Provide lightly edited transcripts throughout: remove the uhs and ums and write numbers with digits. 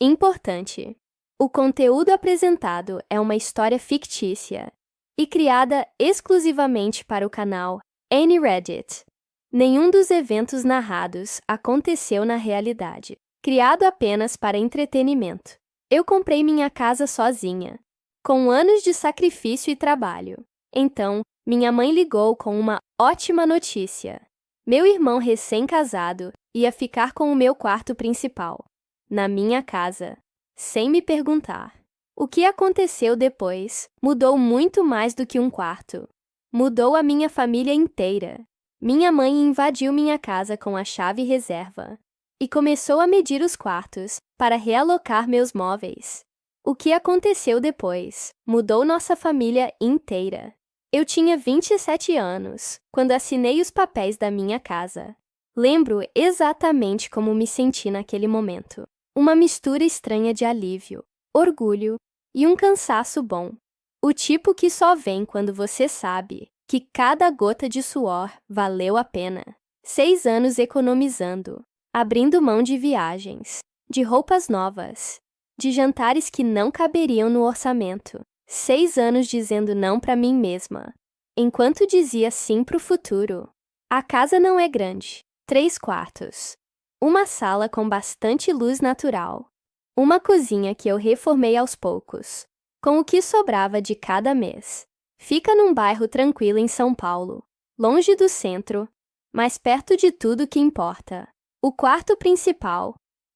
Importante: o conteúdo apresentado é uma história fictícia e criada exclusivamente para o canal AnyReddit. Nenhum dos eventos narrados aconteceu na realidade. Criado apenas para entretenimento. Eu comprei minha casa sozinha, com anos de sacrifício e trabalho. Então, minha mãe ligou com uma ótima notícia. Meu irmão recém-casado ia ficar com o meu quarto principal, na minha casa, sem me perguntar. O que aconteceu depois mudou muito mais do que um quarto. Mudou a minha família inteira. Minha mãe invadiu minha casa com a chave reserva e começou a medir os quartos para realocar meus móveis. O que aconteceu depois mudou nossa família inteira. Eu tinha 27 anos quando assinei os papéis da minha casa. Lembro exatamente como me senti naquele momento. Uma mistura estranha de alívio, orgulho e um cansaço bom. O tipo que só vem quando você sabe que cada gota de suor valeu a pena. 6 anos economizando, abrindo mão de viagens, de roupas novas, de jantares que não caberiam no orçamento. 6 anos dizendo não para mim mesma, enquanto dizia sim para o futuro. A casa não é grande. 3 quartos. Uma sala com bastante luz natural. Uma cozinha que eu reformei aos poucos, com o que sobrava de cada mês. Fica num bairro tranquilo em São Paulo, longe do centro, mas perto de tudo que importa. O quarto principal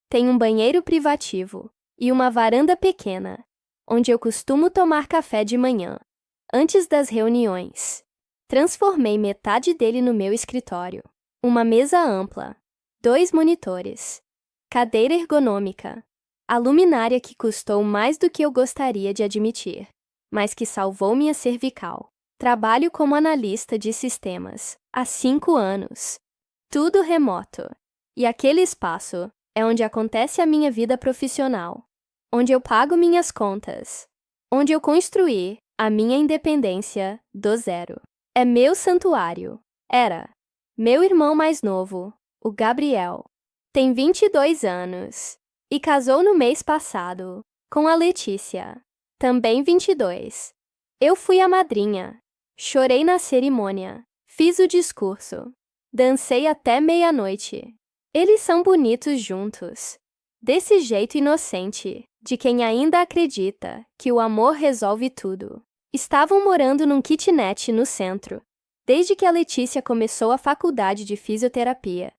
tem um banheiro privativo e uma varanda pequena, onde eu costumo tomar café de manhã, antes das reuniões. Transformei metade dele no meu escritório. Uma mesa ampla, 2 monitores, cadeira ergonômica, a luminária que custou mais do que eu gostaria de admitir, mas que salvou minha cervical. Trabalho como analista de sistemas há 5 anos. Tudo remoto. E aquele espaço é onde acontece a minha vida profissional, onde eu pago minhas contas, onde eu construí a minha independência do zero. É meu santuário. Era. Meu irmão mais novo, o Gabriel, tem 22 anos e casou no mês passado com a Letícia, também 22. Eu fui a madrinha, chorei na cerimônia, fiz o discurso, dancei até meia-noite. Eles são bonitos juntos, desse jeito inocente, de quem ainda acredita que o amor resolve tudo. Estavam morando num kitnet no centro, desde que a Letícia começou a faculdade de fisioterapia,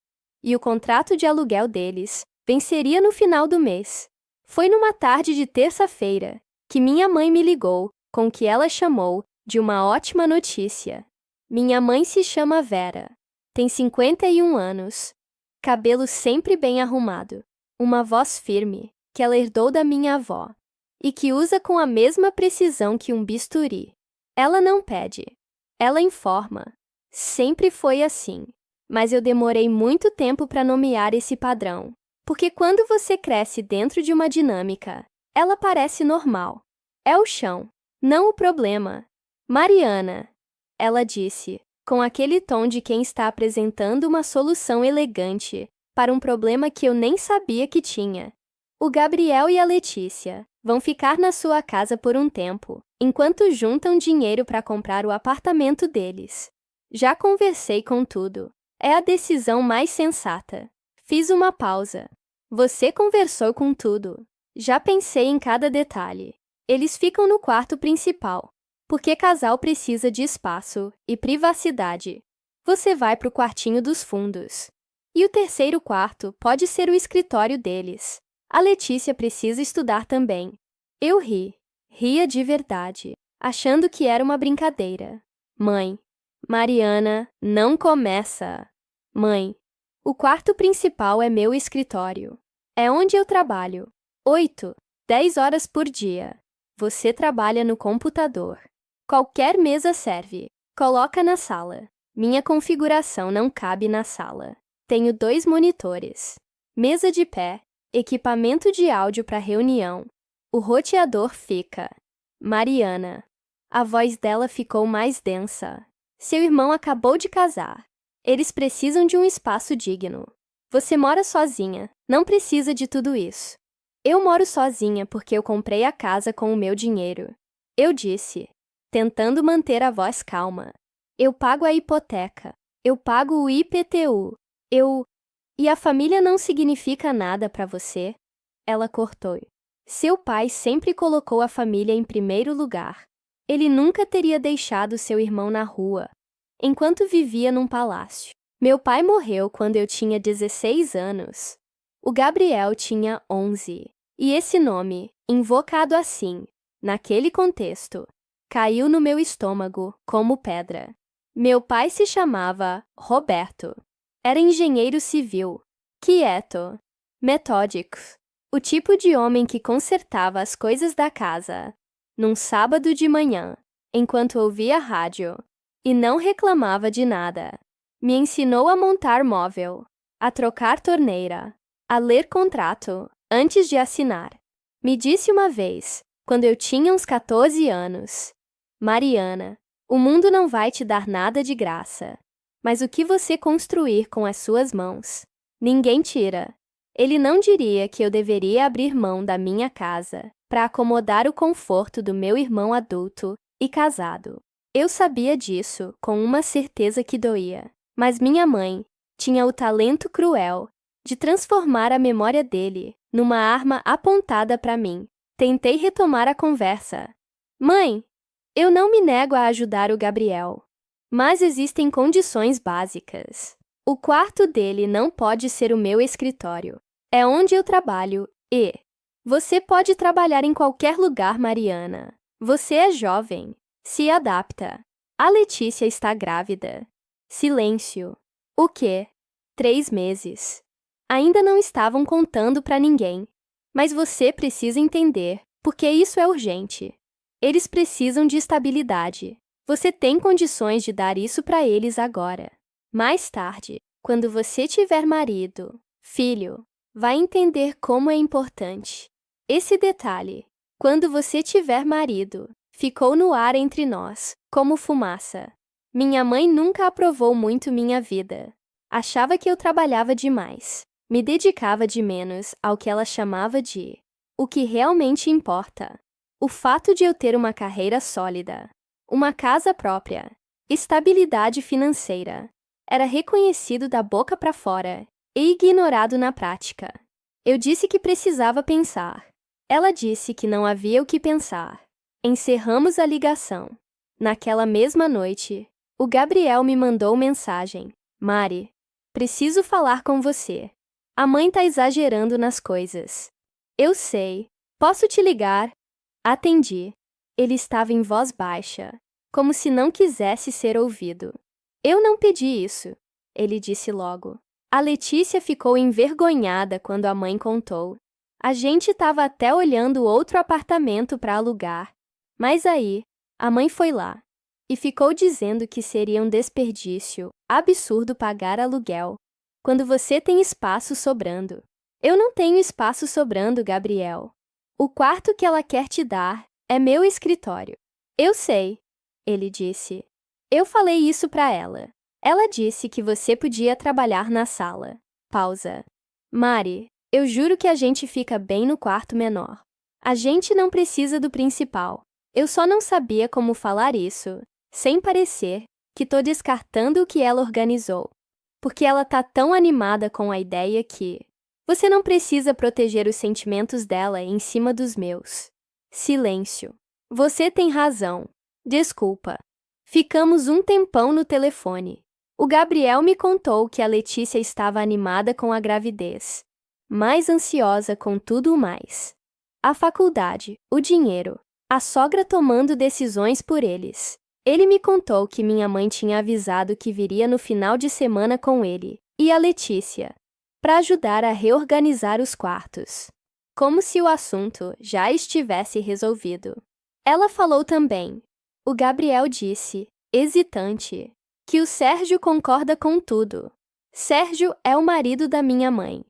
e o contrato de aluguel deles venceria no final do mês. Foi numa tarde de terça-feira que minha mãe me ligou com o que ela chamou de uma ótima notícia. Minha mãe se chama Vera, tem 51 anos, cabelo sempre bem arrumado, uma voz firme que ela herdou da minha avó e que usa com a mesma precisão que um bisturi. Ela não pede. Ela informa. Sempre foi assim. Mas eu demorei muito tempo para nomear esse padrão. Porque quando você cresce dentro de uma dinâmica, ela parece normal. É o chão, não o problema. Mariana, ela disse, com aquele tom de quem está apresentando uma solução elegante para um problema que eu nem sabia que tinha. O Gabriel e a Letícia vão ficar na sua casa por um tempo, enquanto juntam dinheiro para comprar o apartamento deles. Já conversei com tudo. É a decisão mais sensata. Fiz uma pausa. Você conversou com tudo. Já pensei em cada detalhe. Eles ficam no quarto principal, porque casal precisa de espaço e privacidade. Você vai para o quartinho dos fundos. E o terceiro quarto pode ser o escritório deles. A Letícia precisa estudar também. Eu ria de verdade, achando que era uma brincadeira. Mãe, Mariana, não começa. Mãe, o quarto principal é meu escritório. É onde eu trabalho. 8, 10 horas por dia. Você trabalha no computador. Qualquer mesa serve. Coloca na sala. Minha configuração não cabe na sala. Tenho 2 monitores. Mesa de pé. Equipamento de áudio para reunião. O roteador fica. Mariana. A voz dela ficou mais densa. Seu irmão acabou de casar. Eles precisam de um espaço digno. Você mora sozinha, não precisa de tudo isso. Eu moro sozinha porque eu comprei a casa com o meu dinheiro. Eu disse, tentando manter a voz calma. Eu pago a hipoteca. Eu pago o IPTU. E a família não significa nada para você? Ela cortou. Seu pai sempre colocou a família em primeiro lugar. Ele nunca teria deixado seu irmão na rua, enquanto vivia num palácio. Meu pai morreu quando eu tinha 16 anos. O Gabriel tinha 11. E esse nome, invocado assim, naquele contexto, caiu no meu estômago como pedra. Meu pai se chamava Roberto. Era engenheiro civil, quieto, metódico, o tipo de homem que consertava as coisas da casa, num sábado de manhã, enquanto ouvia rádio, e não reclamava de nada. Me ensinou a montar móvel, a trocar torneira, a ler contrato antes de assinar. Me disse uma vez, quando eu tinha uns 14 anos, Mariana, o mundo não vai te dar nada de graça, mas o que você construir com as suas mãos, ninguém tira. Ele não diria que eu deveria abrir mão da minha casa para acomodar o conforto do meu irmão adulto e casado. Eu sabia disso com uma certeza que doía, mas minha mãe tinha o talento cruel de transformar a memória dele numa arma apontada para mim. Tentei retomar a conversa. Mãe, eu não me nego a ajudar o Gabriel, mas existem condições básicas. O quarto dele não pode ser o meu escritório. É onde eu trabalho e... Você pode trabalhar em qualquer lugar, Mariana. Você é jovem. Se adapta. A Letícia está grávida. Silêncio. O quê? 3 meses. Ainda não estavam contando para ninguém. Mas você precisa entender, porque isso é urgente. Eles precisam de estabilidade. Você tem condições de dar isso para eles agora. Mais tarde, quando você tiver marido, filho, vai entender como é importante. Esse detalhe, quando você tiver marido, ficou no ar entre nós, como fumaça. Minha mãe nunca aprovou muito minha vida. Achava que eu trabalhava demais. Me dedicava de menos ao que ela chamava de o que realmente importa. O fato de eu ter uma carreira sólida, uma casa própria, estabilidade financeira, era reconhecido da boca para fora e ignorado na prática. Eu disse que precisava pensar. Ela disse que não havia o que pensar. Encerramos a ligação. Naquela mesma noite, o Gabriel me mandou mensagem. Mari, preciso falar com você. A mãe tá exagerando nas coisas. Eu sei. Posso te ligar? Atendi. Ele estava em voz baixa, como se não quisesse ser ouvido. Eu não pedi isso, ele disse logo. A Letícia ficou envergonhada quando a mãe contou. A gente estava até olhando outro apartamento para alugar. Mas aí, a mãe foi lá e ficou dizendo que seria um desperdício absurdo pagar aluguel quando você tem espaço sobrando. Eu não tenho espaço sobrando, Gabriel. O quarto que ela quer te dar é meu escritório. Eu sei, ele disse. Eu falei isso para ela. Ela disse que você podia trabalhar na sala. Pausa. Mari, eu juro que a gente fica bem no quarto menor. A gente não precisa do principal. Eu só não sabia como falar isso, sem parecer que tô descartando o que ela organizou. Porque ela tá tão animada com a ideia que... Você não precisa proteger os sentimentos dela em cima dos meus. Silêncio. Você tem razão. Desculpa. Ficamos um tempão no telefone. O Gabriel me contou que a Letícia estava animada com a gravidez, mais ansiosa com tudo o mais. A faculdade, o dinheiro, a sogra tomando decisões por eles. Ele me contou que minha mãe tinha avisado que viria no final de semana com ele e a Letícia, para ajudar a reorganizar os quartos. Como se o assunto já estivesse resolvido. Ela falou também. O Gabriel disse, hesitante, que o Sérgio concorda com tudo. Sérgio é o marido da minha mãe.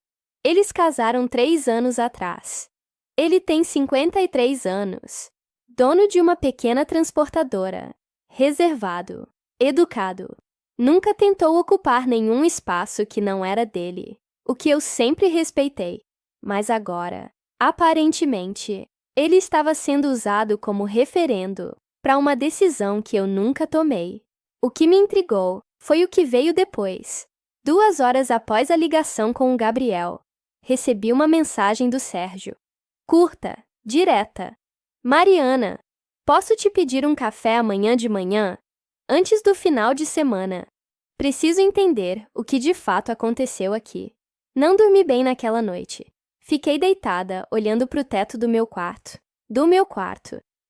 Eles casaram 3 anos atrás. Ele tem 53 anos. Dono de uma pequena transportadora. Reservado. Educado. Nunca tentou ocupar nenhum espaço que não era dele, o que eu sempre respeitei. Mas agora, Aparentemente, ele estava sendo usado como referendo para uma decisão que eu nunca tomei. O que me intrigou foi o que veio depois. 2 horas após a ligação com o Gabriel, recebi uma mensagem do Sérgio. Curta, direta. Mariana, posso te pedir um café amanhã de manhã? Antes do final de semana. Preciso entender o que de fato aconteceu aqui. Não dormi bem naquela noite. Fiquei deitada, olhando para o teto do meu quarto,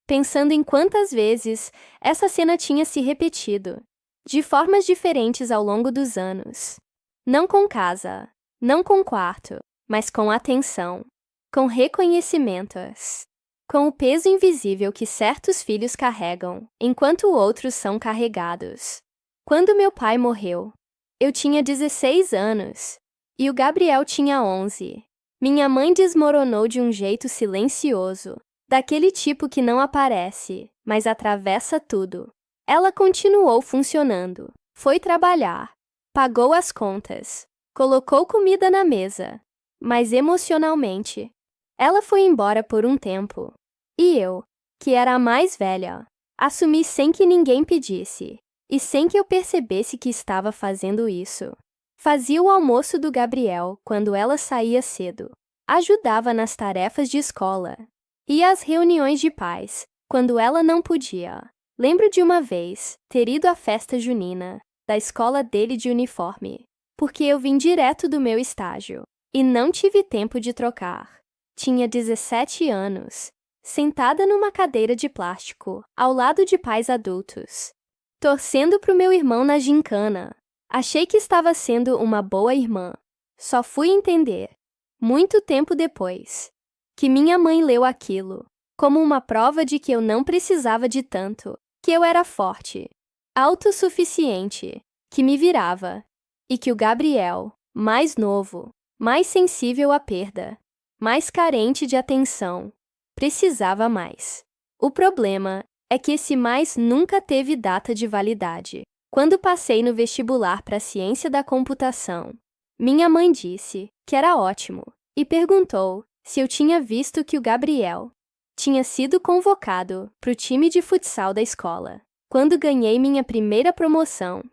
pensando em quantas vezes essa cena tinha se repetido, de formas diferentes ao longo dos anos. Não com casa, não com quarto, mas com atenção, com reconhecimentos, com o peso invisível que certos filhos carregam, enquanto outros são carregados. Quando meu pai morreu, eu tinha 16 anos e o Gabriel tinha 11. Minha mãe desmoronou de um jeito silencioso, daquele tipo que não aparece, mas atravessa tudo. Ela continuou funcionando, foi trabalhar, pagou as contas, colocou comida na mesa, mas emocionalmente, ela foi embora por um tempo. E eu, que era a mais velha, assumi sem que ninguém pedisse, e sem que eu percebesse que estava fazendo isso. Fazia o almoço do Gabriel quando ela saía cedo. Ajudava nas tarefas de escola. Ia às reuniões de pais, quando ela não podia. Lembro de uma vez ter ido à festa junina da escola dele de uniforme, porque eu vim direto do meu estágio e não tive tempo de trocar. Tinha 17 anos, sentada numa cadeira de plástico, ao lado de pais adultos, torcendo para o meu irmão na gincana. Achei que estava sendo uma boa irmã. Só fui entender, muito tempo depois, que minha mãe leu aquilo como uma prova de que eu não precisava de tanto, que eu era forte, autossuficiente, que me virava, e que o Gabriel, mais novo, mais sensível à perda, mais carente de atenção, precisava mais. O problema é que esse mais nunca teve data de validade. Quando passei no vestibular para a ciência da computação, minha mãe disse que era ótimo e perguntou se eu tinha visto que o Gabriel tinha sido convocado para o time de futsal da escola. Quando ganhei minha primeira promoção,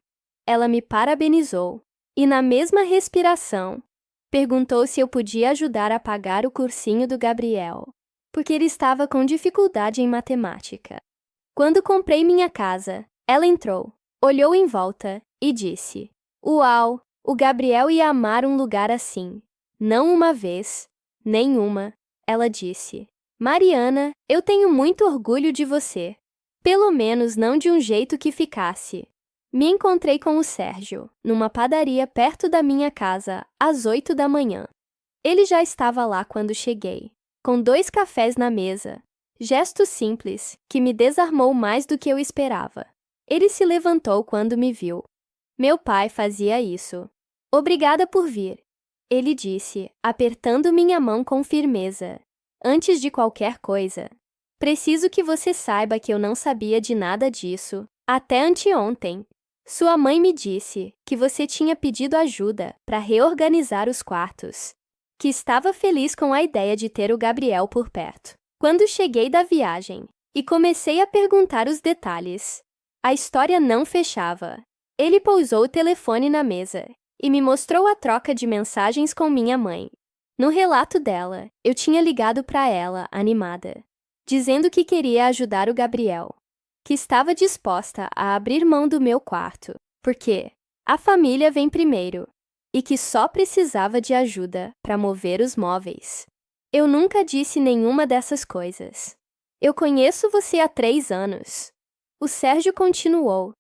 ela me parabenizou e, na mesma respiração, perguntou se eu podia ajudar a pagar o cursinho do Gabriel, porque ele estava com dificuldade em matemática. Quando comprei minha casa, ela entrou, olhou em volta e disse: "Uau, o Gabriel ia amar um lugar assim." Não uma vez, nenhuma, ela disse: "Mariana, eu tenho muito orgulho de você. Pelo menos não de um jeito que ficasse." Me encontrei com o Sérgio, numa padaria perto da minha casa, às 8 da manhã. Ele já estava lá quando cheguei, com 2 cafés na mesa. Gesto simples, que me desarmou mais do que eu esperava. Ele se levantou quando me viu. Meu pai fazia isso. "Obrigada por vir", ele disse, apertando minha mão com firmeza. "Antes de qualquer coisa, preciso que você saiba que eu não sabia de nada disso até anteontem. Sua mãe me disse que você tinha pedido ajuda para reorganizar os quartos, que estava feliz com a ideia de ter o Gabriel por perto." Quando cheguei da viagem e comecei a perguntar os detalhes, a história não fechava. Ele pousou o telefone na mesa e me mostrou a troca de mensagens com minha mãe. No relato dela, eu tinha ligado para ela, animada, dizendo que queria ajudar o Gabriel, que estava disposta a abrir mão do meu quarto, porque a família vem primeiro, e que só precisava de ajuda para mover os móveis. Eu nunca disse nenhuma dessas coisas. "Eu conheço você há 3 anos. O Sérgio continuou.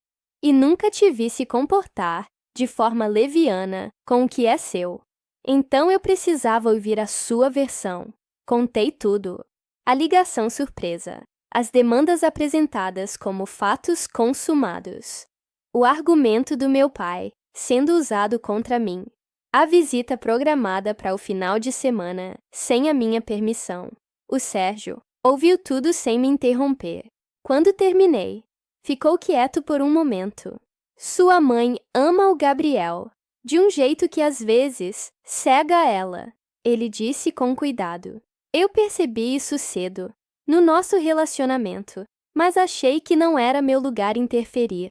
"E nunca te vi se comportar de forma leviana com o que é seu. Então eu precisava ouvir a sua versão. Contei tudo. A ligação surpresa. As demandas apresentadas como fatos consumados. O argumento do meu pai sendo usado contra mim. A visita programada para o final de semana, sem a minha permissão. O Sérgio ouviu tudo sem me interromper. Quando terminei, ficou quieto por um momento. Sua mãe ama o Gabriel, de um jeito que às vezes cega ela, ele disse com cuidado. Eu percebi isso cedo, no nosso relacionamento, mas achei que não era meu lugar interferir.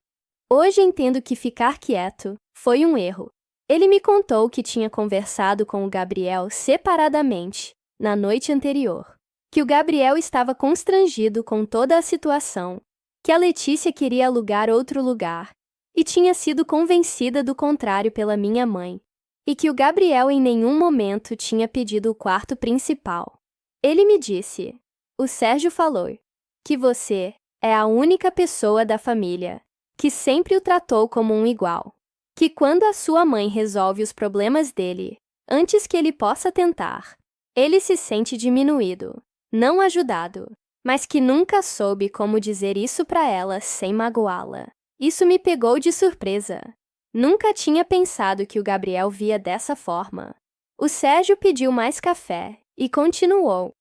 Hoje entendo que ficar quieto foi um erro. Ele me contou que tinha conversado com o Gabriel separadamente, na noite anterior, que o Gabriel estava constrangido com toda a situação, que a Letícia queria alugar outro lugar e tinha sido convencida do contrário pela minha mãe, e que o Gabriel em nenhum momento tinha pedido o quarto principal. Ele me disse: "O Sérgio falou que você é a única pessoa da família que sempre o tratou como um igual, que quando a sua mãe resolve os problemas dele, antes que ele possa tentar, ele se sente diminuído, não ajudado, mas que nunca soube como dizer isso para ela sem magoá-la." Isso me pegou de surpresa. Nunca tinha pensado que o Gabriel via dessa forma. O Sérgio pediu mais café e continuou: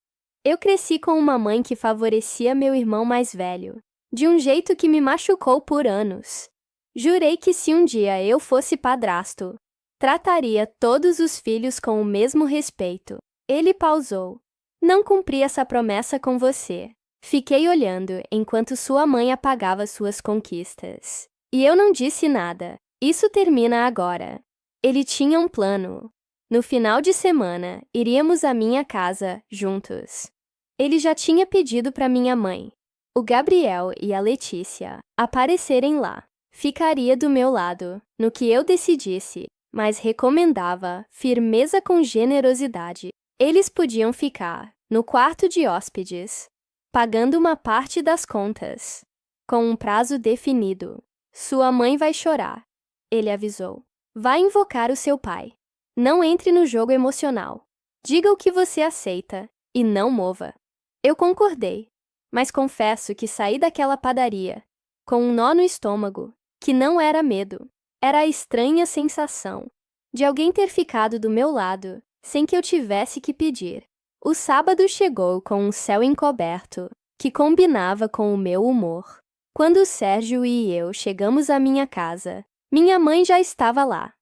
"Eu cresci com uma mãe que favorecia meu irmão mais velho, de um jeito que me machucou por anos. Jurei que se um dia eu fosse padrasto, trataria todos os filhos com o mesmo respeito." Ele pausou. "Não cumpri essa promessa com você." Fiquei olhando enquanto sua mãe apagava suas conquistas. E eu não disse nada. Isso termina agora. Ele tinha um plano. No final de semana, iríamos à minha casa juntos. Ele já tinha pedido para minha mãe, o Gabriel e a Letícia, aparecerem lá. Ficaria do meu lado, no que eu decidisse, mas recomendava firmeza com generosidade. Eles podiam ficar no quarto de hóspedes, pagando uma parte das contas, com um prazo definido. "Sua mãe vai chorar", ele avisou. "Vai invocar o seu pai. Não entre no jogo emocional. Diga o que você aceita e não mova." Eu concordei, mas confesso que saí daquela padaria com um nó no estômago, que não era medo, era a estranha sensação de alguém ter ficado do meu lado sem que eu tivesse que pedir. O sábado chegou com um céu encoberto, que combinava com o meu humor. Quando o Sérgio e eu chegamos à minha casa, minha mãe já estava lá.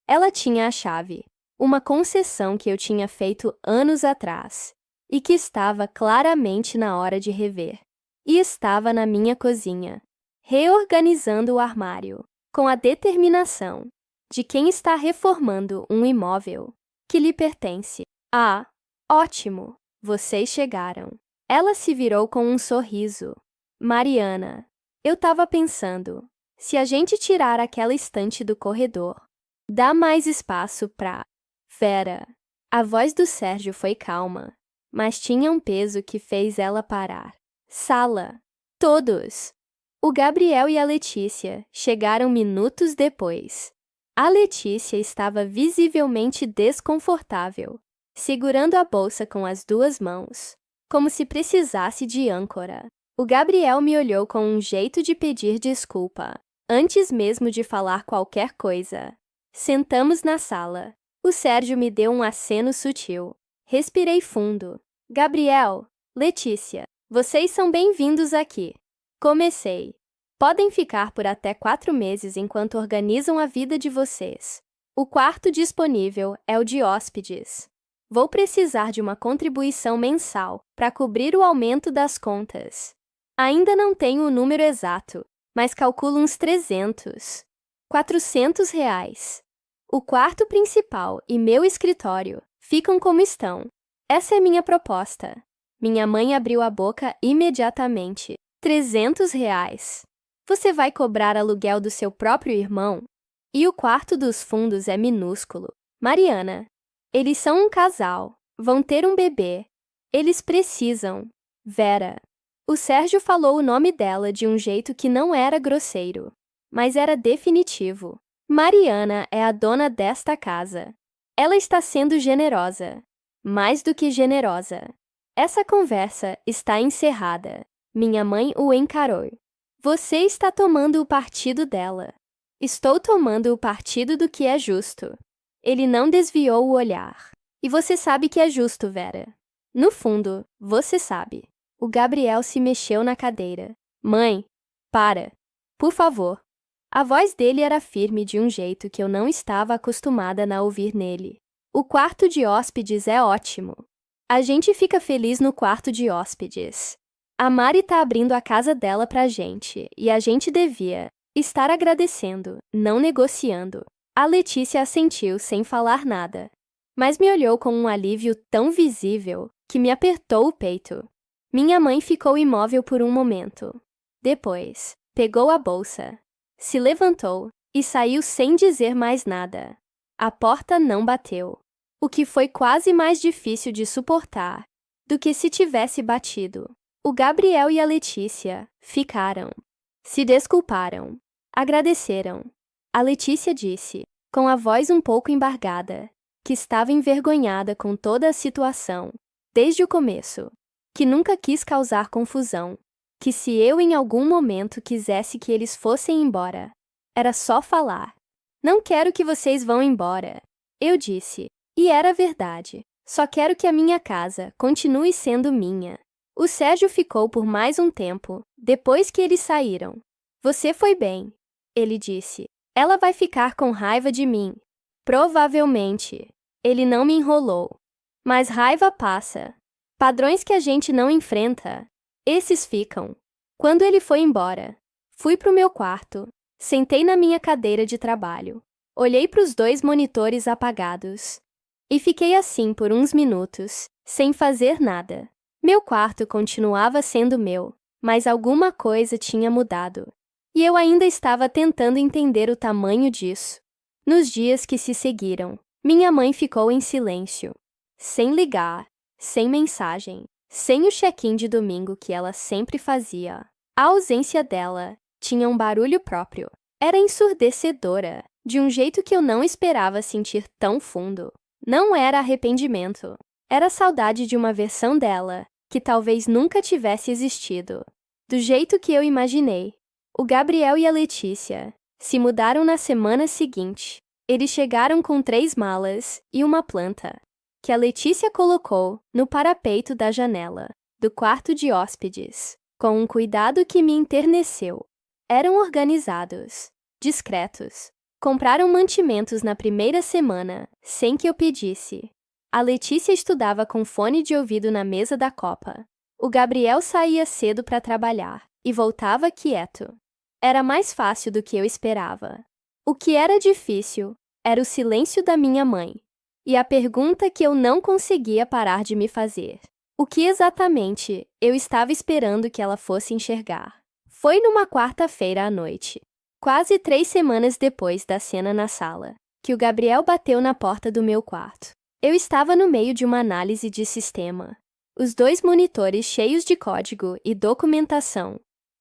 Ela tinha a chave, uma concessão que eu tinha feito anos atrás, e que estava claramente na hora de rever. E estava na minha cozinha, reorganizando o armário, com a determinação de quem está reformando um imóvel que lhe pertence. "Ah, ótimo! Vocês chegaram." Ela se virou com um sorriso. "Mariana, eu estava pensando, se a gente tirar aquela estante do corredor, dá mais espaço pra..." "Vera." A voz do Sérgio foi calma, mas tinha um peso que fez ela parar. "Sala. Todos." O Gabriel e a Letícia chegaram minutos depois. A Letícia estava visivelmente desconfortável, segurando a bolsa com as duas mãos, como se precisasse de âncora. O Gabriel me olhou com um jeito de pedir desculpa, antes mesmo de falar qualquer coisa. Sentamos na sala. O Sérgio me deu um aceno sutil. Respirei fundo. "Gabriel, Letícia, vocês são bem-vindos aqui." Comecei. "Podem ficar por até 4 meses enquanto organizam a vida de vocês. O quarto disponível é o de hóspedes. Vou precisar de uma contribuição mensal para cobrir o aumento das contas. Ainda não tenho o número exato, mas calculo uns 300, R$ 400. O quarto principal e meu escritório ficam como estão. Essa é minha proposta." Minha mãe abriu a boca imediatamente. R$ 300? Você vai cobrar aluguel do seu próprio irmão? E o quarto dos fundos é minúsculo. Mariana, eles são um casal, vão ter um bebê. Eles precisam. Vera. O Sérgio falou o nome dela de um jeito que não era grosseiro, mas era definitivo. Mariana é a dona desta casa. Ela está sendo generosa. Mais do que generosa. Essa conversa está encerrada. Minha mãe o encarou. Você está tomando o partido dela. Estou tomando o partido do que é justo. Ele não desviou o olhar. E você sabe que é justo, Vera. No fundo, você sabe. O Gabriel se mexeu na cadeira. Mãe, para. Por favor. A voz dele era firme de um jeito que eu não estava acostumada a ouvir nele. O quarto de hóspedes é ótimo. A gente fica feliz no quarto de hóspedes. A Mari tá abrindo a casa dela pra gente, e a gente devia estar agradecendo, não negociando. A Letícia assentiu sem falar nada, mas me olhou com um alívio tão visível que me apertou o peito. Minha mãe ficou imóvel por um momento. Depois, pegou a bolsa, se levantou e saiu sem dizer mais nada. A porta não bateu, o que foi quase mais difícil de suportar do que se tivesse batido. O Gabriel e a Letícia ficaram. Se desculparam. Agradeceram. A Letícia disse, com a voz um pouco embargada, que estava envergonhada com toda a situação, desde o começo, que nunca quis causar confusão, que se eu em algum momento quisesse que eles fossem embora, era só falar. Não quero que vocês vão embora, eu disse, e era verdade. Só quero que a minha casa continue sendo minha. O Sérgio ficou por mais um tempo, depois que eles saíram. Você foi bem, ele disse. Ela vai ficar com raiva de mim. Provavelmente. Ele não me enrolou. Mas raiva passa. Padrões que a gente não enfrenta, esses ficam. Quando ele foi embora, fui pro meu quarto, sentei na minha cadeira de trabalho, olhei para os 2 monitores apagados e fiquei assim por uns minutos, sem fazer nada. Meu quarto continuava sendo meu, mas alguma coisa tinha mudado. E eu ainda estava tentando entender o tamanho disso. Nos dias que se seguiram, minha mãe ficou em silêncio, sem ligar, sem mensagem, sem o check-in de domingo que ela sempre fazia. A ausência dela tinha um barulho próprio. Era ensurdecedora, de um jeito que eu não esperava sentir tão fundo. Não era arrependimento. Era saudade de uma versão dela que talvez nunca tivesse existido. Do jeito que eu imaginei. O Gabriel e a Letícia se mudaram na semana seguinte. Eles chegaram com 3 malas e uma planta, que a Letícia colocou no parapeito da janela do quarto de hóspedes, com um cuidado que me enterneceu. Eram organizados, discretos. Compraram mantimentos na primeira semana, sem que eu pedisse. A Letícia estudava com fone de ouvido na mesa da copa. O Gabriel saía cedo para trabalhar e voltava quieto. Era mais fácil do que eu esperava. O que era difícil era o silêncio da minha mãe e a pergunta que eu não conseguia parar de me fazer. O que exatamente eu estava esperando que ela fosse enxergar? Foi numa quarta-feira à noite, quase 3 semanas depois da cena na sala, que o Gabriel bateu na porta do meu quarto. Eu estava no meio de uma análise de sistema, os 2 monitores cheios de código e documentação,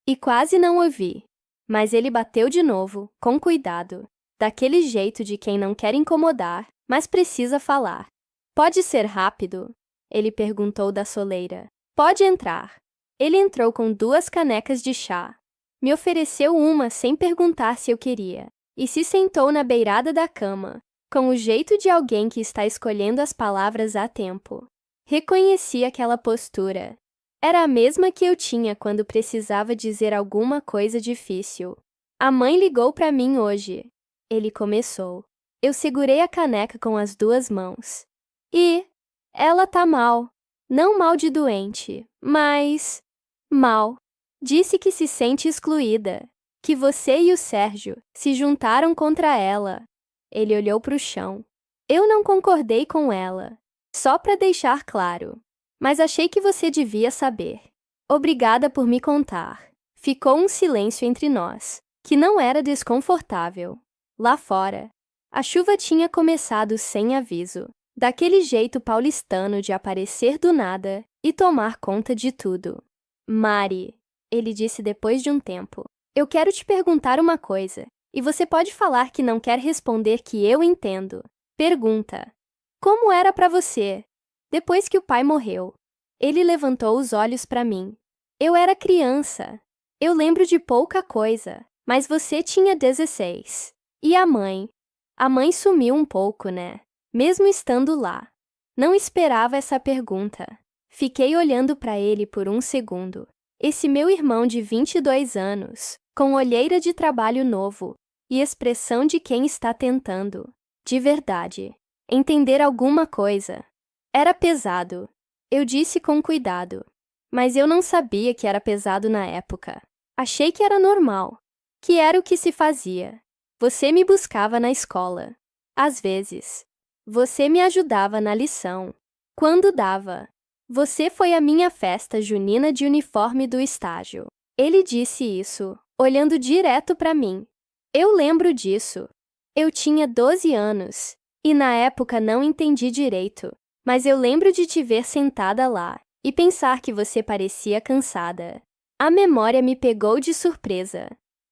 e quase não ouvi. Mas ele bateu de novo, com cuidado, daquele jeito de quem não quer incomodar, mas precisa falar. Pode ser rápido? Ele perguntou da soleira. Pode entrar. Ele entrou com 2 canecas de chá. Me ofereceu uma sem perguntar se eu queria, e se sentou na beirada da cama, com o jeito de alguém que está escolhendo as palavras a tempo. Reconheci aquela postura. Era a mesma que eu tinha quando precisava dizer alguma coisa difícil. A mãe ligou para mim hoje. Ele começou. Eu segurei a caneca com as 2 mãos. E ela tá mal. Não mal de doente, mas mal. Disse que se sente excluída, que você e o Sérgio se juntaram contra ela. Ele olhou para o chão. Eu não concordei com ela, só para deixar claro. Mas achei que você devia saber. Obrigada por me contar. Ficou um silêncio entre nós, que não era desconfortável. Lá fora, a chuva tinha começado sem aviso, daquele jeito paulistano de aparecer do nada e tomar conta de tudo. Mari, ele disse depois de um tempo, eu quero te perguntar uma coisa, e você pode falar que não quer responder que eu entendo. Pergunta. Como era para você? Depois que o pai morreu, ele levantou os olhos para mim. Eu era criança. Eu lembro de pouca coisa, mas você tinha 16. E a mãe? A mãe sumiu um pouco, né? Mesmo estando lá. Não esperava essa pergunta. Fiquei olhando para ele por um segundo. Esse meu irmão de 22 anos, com olheira de trabalho novo e expressão de quem está tentando, de verdade, entender alguma coisa. Era pesado. Eu disse com cuidado. Mas eu não sabia que era pesado na época. Achei que era normal. Que era o que se fazia. Você me buscava na escola. Às vezes. Você me ajudava na lição. Quando dava. Você foi à minha festa junina de uniforme do estágio. Ele disse isso, olhando direto para mim. Eu lembro disso. Eu tinha 12 anos, e na época não entendi direito, mas eu lembro de te ver sentada lá e pensar que você parecia cansada. A memória me pegou de surpresa.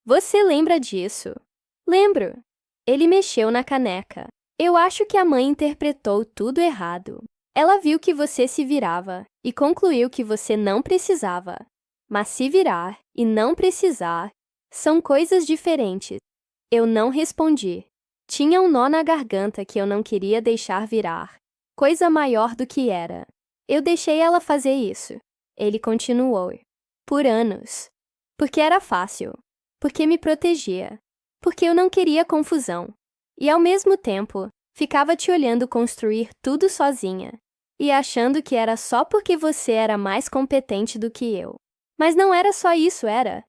Você lembra disso? Lembro. Ele mexeu na caneca. Eu acho que a mãe interpretou tudo errado. Ela viu que você se virava e concluiu que você não precisava. Mas se virar e não precisar são coisas diferentes. Eu não respondi. Tinha um nó na garganta que eu não queria deixar virar. Coisa maior do que era. Eu deixei ela fazer isso. Ele continuou. Por anos. Porque era fácil. Porque me protegia. Porque eu não queria confusão. E ao mesmo tempo, ficava te olhando construir tudo sozinha. E achando que era só porque você era mais competente do que eu. Mas não era só isso, era?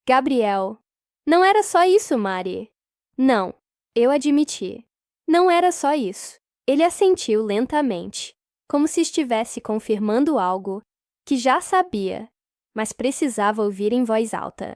Gabriel. Não era só isso, Mari. Não, eu admiti. Não era só isso. Ele assentiu lentamente, como se estivesse confirmando algo que já sabia, mas precisava ouvir em voz alta.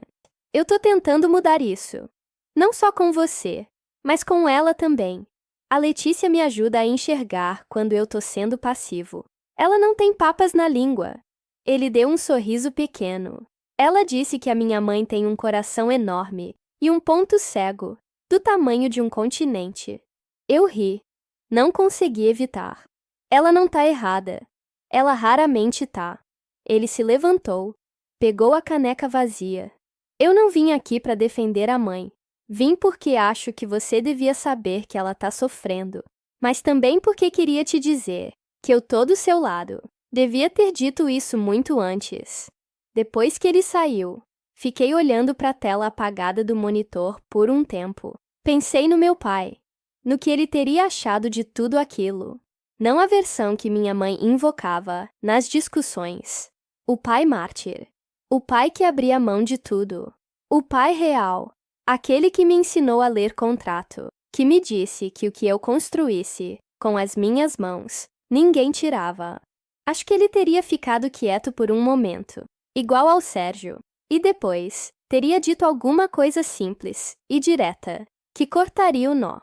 Eu tô tentando mudar isso. Não só com você, mas com ela também. A Letícia me ajuda a enxergar quando eu tô sendo passivo. Ela não tem papas na língua. Ele deu um sorriso pequeno. Ela disse que a minha mãe tem um coração enorme e um ponto cego, do tamanho de um continente. Eu ri. Não consegui evitar. Ela não tá errada. Ela raramente tá. Ele se levantou, pegou a caneca vazia. Eu não vim aqui para defender a mãe. Vim porque acho que você devia saber que ela tá sofrendo, mas também porque queria te dizer que eu tô do seu lado. Devia ter dito isso muito antes. Depois que ele saiu, fiquei olhando para a tela apagada do monitor por um tempo. Pensei no meu pai, no que ele teria achado de tudo aquilo. Não a versão que minha mãe invocava nas discussões. O pai mártir. O pai que abria mão de tudo. O pai real. Aquele que me ensinou a ler contrato. Que me disse que o que eu construísse, com as minhas mãos, ninguém tirava. Acho que ele teria ficado quieto por um momento, igual ao Sérgio, e depois teria dito alguma coisa simples e direta, que cortaria o nó.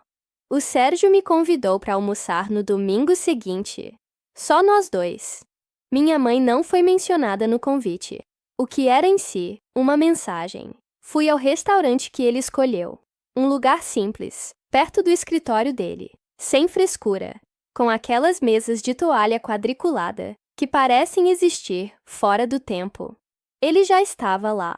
O Sérgio me convidou para almoçar no domingo seguinte. Só nós dois. Minha mãe não foi mencionada no convite, o que era em si uma mensagem. Fui ao restaurante que ele escolheu. Um lugar simples, perto do escritório dele, sem frescura, com aquelas mesas de toalha quadriculada que parecem existir fora do tempo. Ele já estava lá.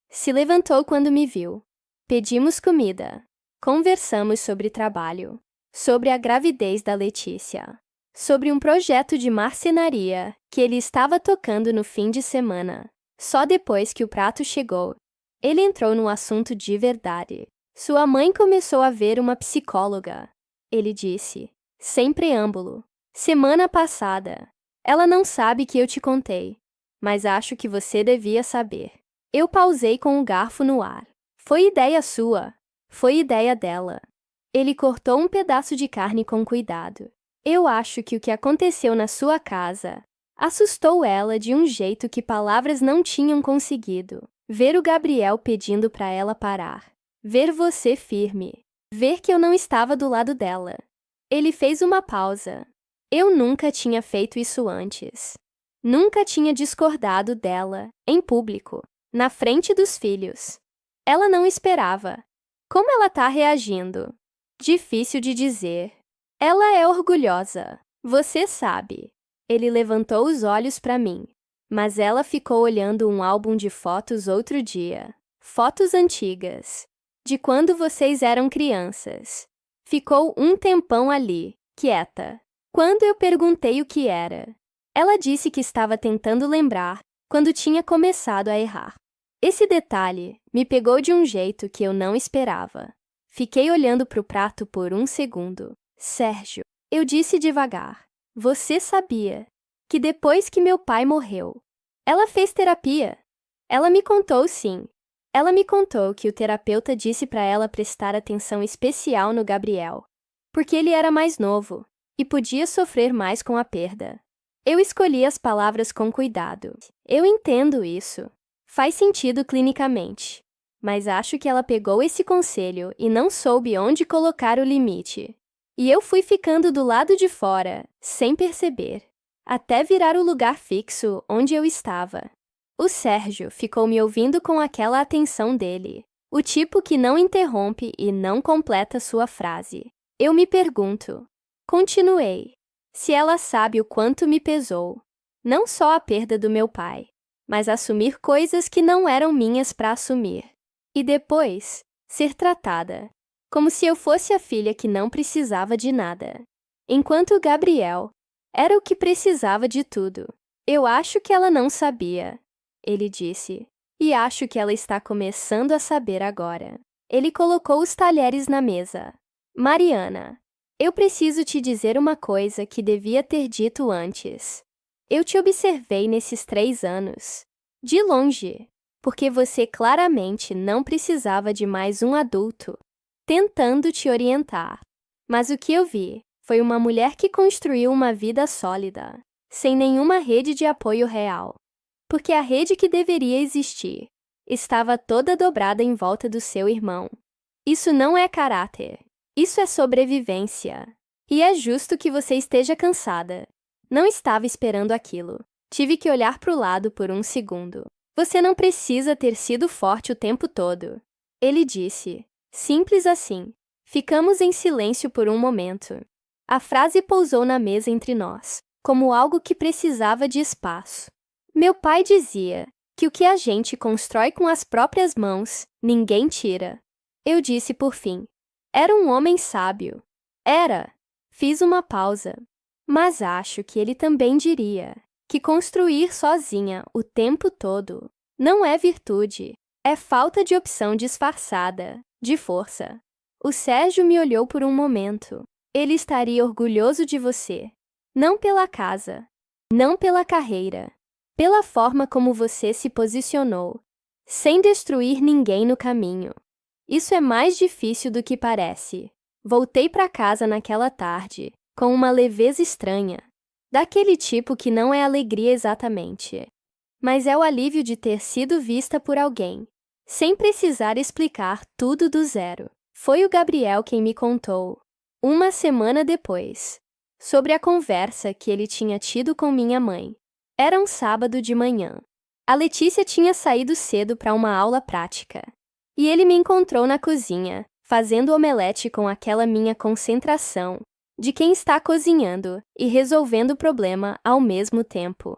Se levantou quando me viu. Pedimos comida. Conversamos sobre trabalho, sobre a gravidez da Letícia, sobre um projeto de marcenaria que ele estava tocando no fim de semana. Só depois que o prato chegou, ele entrou no assunto de verdade. Sua mãe começou a ver uma psicóloga. Ele disse, sem preâmbulo. Semana passada. Ela não sabe que eu te contei, mas acho que você devia saber. Eu pausei com o garfo no ar. Foi ideia sua. Foi ideia dela. Ele cortou um pedaço de carne com cuidado. Eu acho que o que aconteceu na sua casa assustou ela de um jeito que palavras não tinham conseguido. Ver o Gabriel pedindo para ela parar. Ver você firme. Ver que eu não estava do lado dela. Ele fez uma pausa. Eu nunca tinha feito isso antes. Nunca tinha discordado dela, em público, na frente dos filhos. Ela não esperava. Como ela tá reagindo? Difícil de dizer. Ela é orgulhosa. Você sabe. Ele levantou os olhos para mim. Mas ela ficou olhando um álbum de fotos outro dia. Fotos antigas. De quando vocês eram crianças. Ficou um tempão ali, quieta. Quando eu perguntei o que era, ela disse que estava tentando lembrar quando tinha começado a errar. Esse detalhe me pegou de um jeito que eu não esperava. Fiquei olhando para o prato por um segundo. Sérgio, eu disse devagar. Você sabia que depois que meu pai morreu. Ela fez terapia. Ela me contou, sim. Ela me contou que o terapeuta disse para ela prestar atenção especial no Gabriel, porque ele era mais novo e podia sofrer mais com a perda. Eu escolhi as palavras com cuidado. Eu entendo isso. Faz sentido clinicamente. Mas acho que ela pegou esse conselho e não soube onde colocar o limite. E eu fui ficando do lado de fora, sem perceber, até virar o lugar fixo onde eu estava. O Sérgio ficou me ouvindo com aquela atenção dele, o tipo que não interrompe e não completa sua frase. Eu me pergunto. Continuei. Se ela sabe o quanto me pesou, não só a perda do meu pai, mas assumir coisas que não eram minhas para assumir. E depois, ser tratada, como se eu fosse a filha que não precisava de nada. Enquanto Gabriel era o que precisava de tudo. Eu acho que ela não sabia, ele disse, e acho que ela está começando a saber agora. Ele colocou os talheres na mesa. Mariana, eu preciso te dizer uma coisa que devia ter dito antes. Eu te observei nesses 3 anos, de longe, porque você claramente não precisava de mais um adulto tentando te orientar. Mas o que eu vi foi uma mulher que construiu uma vida sólida, sem nenhuma rede de apoio real, porque a rede que deveria existir estava toda dobrada em volta do seu irmão. Isso não é caráter. Isso é sobrevivência. E é justo que você esteja cansada. Não estava esperando aquilo. Tive que olhar para o lado por um segundo. Você não precisa ter sido forte o tempo todo. Ele disse. Simples assim. Ficamos em silêncio por um momento. A frase pousou na mesa entre nós, como algo que precisava de espaço. Meu pai dizia que o que a gente constrói com as próprias mãos, ninguém tira. Eu disse por fim. Era um homem sábio. Era. Fiz uma pausa. Mas acho que ele também diria que construir sozinha o tempo todo não é virtude, é falta de opção disfarçada, de força. O Sérgio me olhou por um momento. Ele estaria orgulhoso de você. Não pela casa, não pela carreira, pela forma como você se posicionou, sem destruir ninguém no caminho. Isso é mais difícil do que parece. Voltei para casa naquela tarde, com uma leveza estranha, daquele tipo que não é alegria exatamente, mas é o alívio de ter sido vista por alguém, sem precisar explicar tudo do zero. Foi o Gabriel quem me contou, uma semana depois, sobre a conversa que ele tinha tido com minha mãe. Era um sábado de manhã. A Letícia tinha saído cedo para uma aula prática. E ele me encontrou na cozinha, fazendo omelete com aquela minha concentração de quem está cozinhando e resolvendo o problema ao mesmo tempo.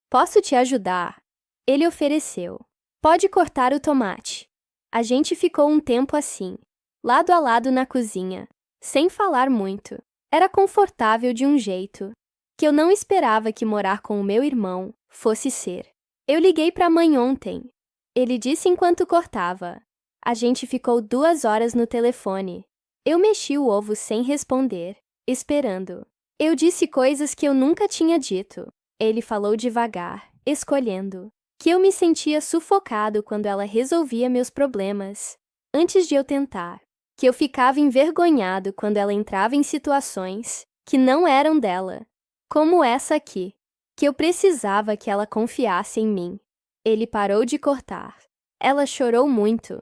Posso te ajudar? Ele ofereceu. Pode cortar o tomate. A gente ficou um tempo assim, lado a lado na cozinha, sem falar muito. Era confortável de um jeito que eu não esperava que morar com o meu irmão fosse ser. Eu liguei para a mãe ontem. Ele disse enquanto cortava. A gente ficou 2 horas no telefone. Eu mexi o ovo sem responder, esperando. Eu disse coisas que eu nunca tinha dito. Ele falou devagar, escolhendo. Que eu me sentia sufocado quando ela resolvia meus problemas, antes de eu tentar. Que eu ficava envergonhado quando ela entrava em situações que não eram dela, como essa aqui. Que eu precisava que ela confiasse em mim. Ele parou de cortar. Ela chorou muito.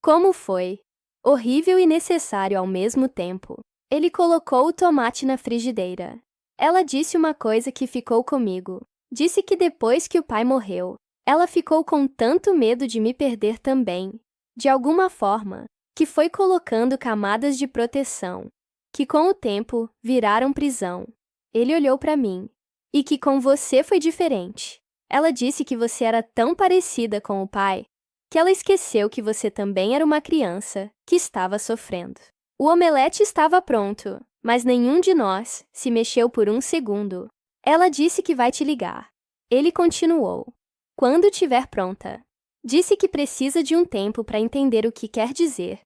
Como foi? Horrível e necessário ao mesmo tempo. Ele colocou o tomate na frigideira. Ela disse uma coisa que ficou comigo. Disse que depois que o pai morreu, ela ficou com tanto medo de me perder também, de alguma forma, que foi colocando camadas de proteção, que com o tempo viraram prisão. Ele olhou para mim. E que com você foi diferente. Ela disse que você era tão parecida com o pai que ela esqueceu que você também era uma criança que estava sofrendo. O omelete estava pronto, mas nenhum de nós se mexeu por um segundo. Ela disse que vai te ligar. Ele continuou. Quando estiver pronta. Disse que precisa de um tempo para entender o que quer dizer,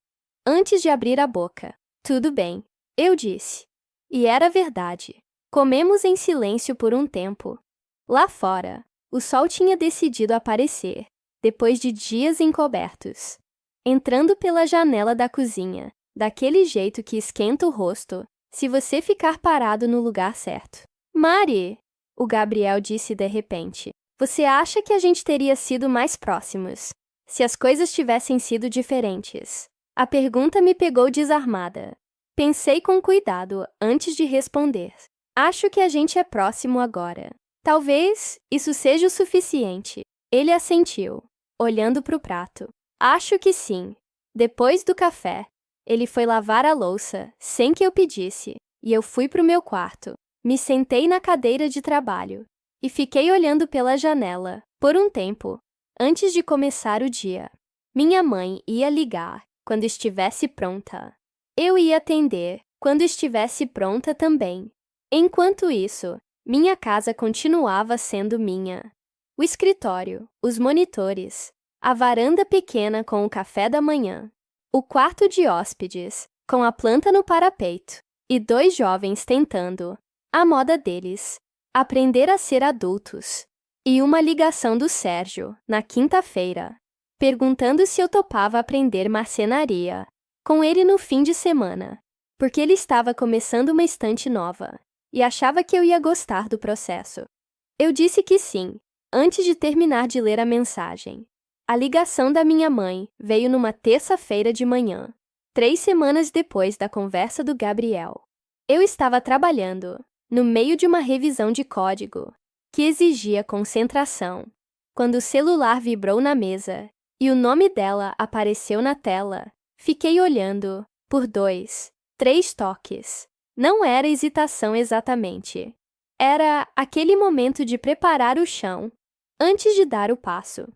antes de abrir a boca. Tudo bem, eu disse. E era verdade. Comemos em silêncio por um tempo. Lá fora, o sol tinha decidido aparecer, depois de dias encobertos. Entrando pela janela da cozinha, daquele jeito que esquenta o rosto, se você ficar parado no lugar certo. Mari, o Gabriel disse de repente, você acha que a gente teria sido mais próximos se as coisas tivessem sido diferentes? A pergunta me pegou desarmada. Pensei com cuidado antes de responder. Acho que a gente é próximo agora. Talvez isso seja o suficiente. Ele assentiu, olhando para o prato. Acho que sim. Depois do café, ele foi lavar a louça, sem que eu pedisse, e eu fui para o meu quarto. Me sentei na cadeira de trabalho e fiquei olhando pela janela, por um tempo, antes de começar o dia. Minha mãe ia ligar quando estivesse pronta. Eu ia atender quando estivesse pronta também. Enquanto isso, minha casa continuava sendo minha. O escritório, os monitores, a varanda pequena com o café da manhã, o quarto de hóspedes, com a planta no parapeito, e 2 jovens tentando, à moda deles, aprender a ser adultos. E uma ligação do Sérgio, na quinta-feira, perguntando se eu topava aprender marcenaria com ele no fim de semana, porque ele estava começando uma estante nova e achava que eu ia gostar do processo. Eu disse que sim, antes de terminar de ler a mensagem. A ligação da minha mãe veio numa terça-feira de manhã, 3 semanas depois da conversa do Gabriel. Eu estava trabalhando, no meio de uma revisão de código, que exigia concentração, quando o celular vibrou na mesa e o nome dela apareceu na tela. Fiquei olhando, por 2, 3 toques. Não era hesitação exatamente. Era aquele momento de preparar o chão, antes de dar o passo.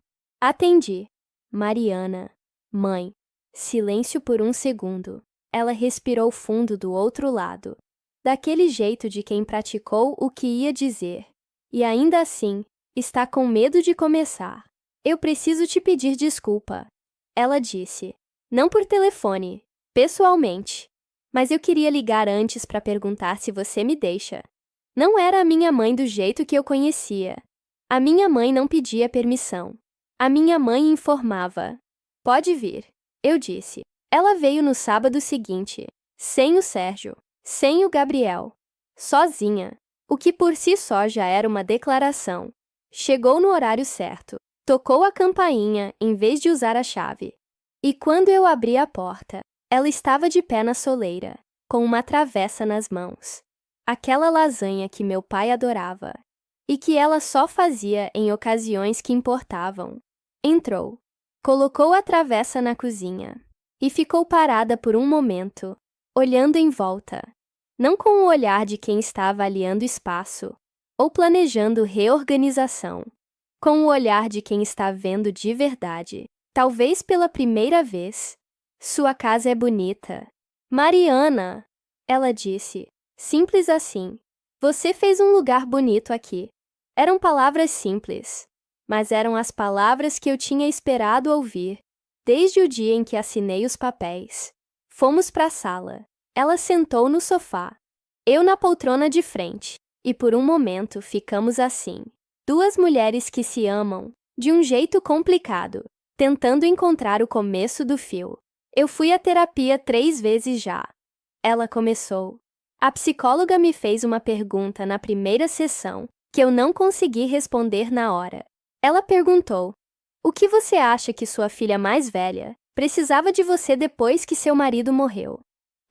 Atendi. Mariana. Mãe. Silêncio por um segundo. Ela respirou fundo do outro lado, daquele jeito de quem praticou o que ia dizer, e ainda assim, está com medo de começar. Eu preciso te pedir desculpa. Ela disse. Não por telefone, pessoalmente. Mas eu queria ligar antes para perguntar se você me deixa. Não era a minha mãe do jeito que eu conhecia. A minha mãe não pedia permissão. A minha mãe informava. Pode vir, eu disse. Ela veio no sábado seguinte, sem o Sérgio, sem o Gabriel, sozinha, o que por si só já era uma declaração. Chegou no horário certo, tocou a campainha em vez de usar a chave. E quando eu abri a porta, ela estava de pé na soleira, com uma travessa nas mãos. Aquela lasanha que meu pai adorava, e que ela só fazia em ocasiões que importavam. Entrou, colocou a travessa na cozinha, e ficou parada por um momento, olhando em volta, não com o olhar de quem está avaliando espaço, ou planejando reorganização, com o olhar de quem está vendo de verdade. Talvez pela primeira vez. Sua casa é bonita. Mariana, ela disse, simples assim. Você fez um lugar bonito aqui. Eram palavras simples, mas eram as palavras que eu tinha esperado ouvir, desde o dia em que assinei os papéis. Fomos para a sala. Ela sentou no sofá, eu na poltrona de frente, e por um momento ficamos assim. 2 mulheres que se amam, de um jeito complicado, tentando encontrar o começo do fio. Eu fui à terapia 3 vezes já. Ela começou. A psicóloga me fez uma pergunta na primeira sessão que eu não consegui responder na hora. Ela perguntou: o que você acha que sua filha mais velha precisava de você depois que seu marido morreu?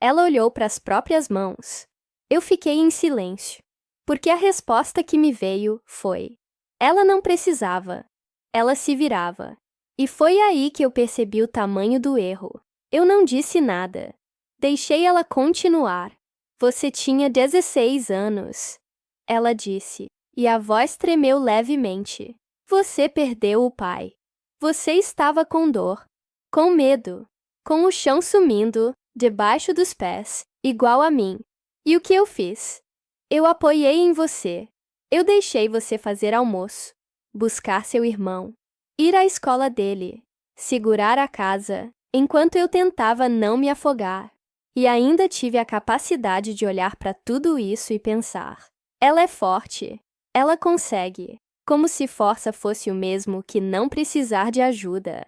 Ela olhou para as próprias mãos. Eu fiquei em silêncio, porque a resposta que me veio foi: ela não precisava. Ela se virava. E foi aí que eu percebi o tamanho do erro. Eu não disse nada. Deixei ela continuar. Você tinha 16 anos. Ela disse, e a voz tremeu levemente. Você perdeu o pai. Você estava com dor, com medo, com o chão sumindo debaixo dos pés, igual a mim. E o que eu fiz? Eu apoiei em você. Eu deixei você fazer almoço, buscar seu irmão, ir à escola dele, segurar a casa, enquanto eu tentava não me afogar. E ainda tive a capacidade de olhar para tudo isso e pensar: ela é forte. Ela consegue, como se força fosse o mesmo que não precisar de ajuda.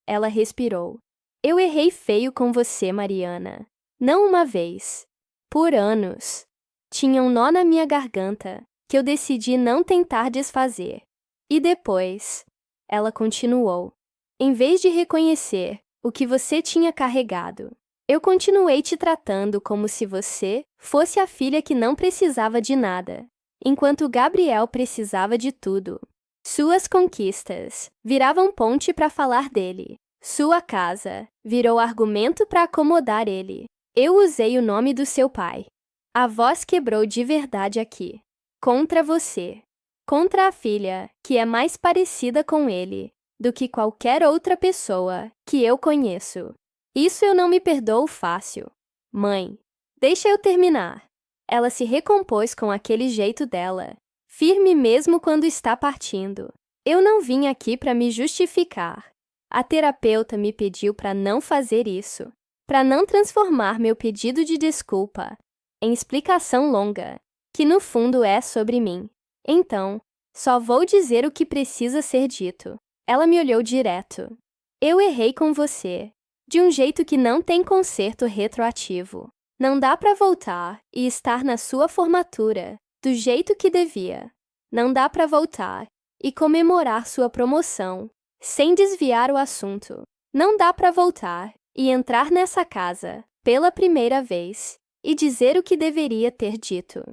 Ela respirou. Eu errei feio com você, Mariana. Não uma vez. Por anos. Tinha um nó na minha garganta que eu decidi não tentar desfazer. E depois, ela continuou. Em vez de reconhecer o que você tinha carregado, eu continuei te tratando como se você fosse a filha que não precisava de nada, enquanto Gabriel precisava de tudo. Suas conquistas viravam ponte para falar dele. Sua casa virou argumento para acomodar ele. Eu usei o nome do seu pai. A voz quebrou de verdade aqui. Contra você. Contra a filha, que é mais parecida com ele do que qualquer outra pessoa que eu conheço. Isso eu não me perdoo fácil. Mãe, deixa eu terminar. Ela se recompôs com aquele jeito dela, firme mesmo quando está partindo. Eu não vim aqui para me justificar. A terapeuta me pediu para não fazer isso, para não transformar meu pedido de desculpa em explicação longa, que no fundo é sobre mim. Então, só vou dizer o que precisa ser dito. Ela me olhou direto. Eu errei com você, de um jeito que não tem conserto retroativo. Não dá para voltar e estar na sua formatura do jeito que devia. Não dá para voltar e comemorar sua promoção sem desviar o assunto. Não dá para voltar e entrar nessa casa pela primeira vez e dizer o que deveria ter dito.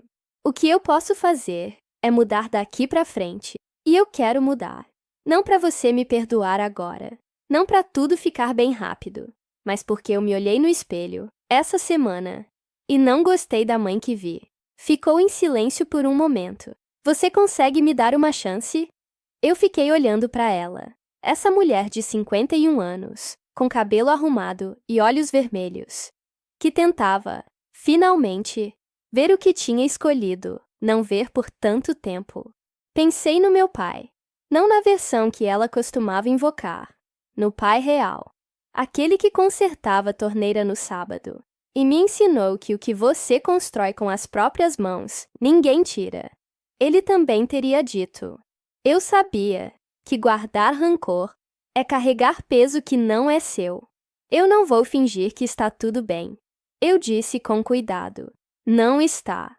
O que eu posso fazer é mudar daqui para frente, e eu quero mudar. Não para você me perdoar agora, não para tudo ficar bem rápido, mas porque eu me olhei no espelho essa semana e não gostei da mãe que vi. Ficou em silêncio por um momento. Você consegue me dar uma chance? Eu fiquei olhando para ela. Essa mulher de 51 anos, com cabelo arrumado e olhos vermelhos, que tentava, finalmente, ver o que tinha escolhido não ver por tanto tempo. Pensei no meu pai, não na versão que ela costumava invocar, no pai real, aquele que consertava a torneira no sábado e me ensinou que o que você constrói com as próprias mãos, ninguém tira. Ele também teria dito: eu sabia que guardar rancor é carregar peso que não é seu. Eu não vou fingir que está tudo bem. Eu disse com cuidado: não está.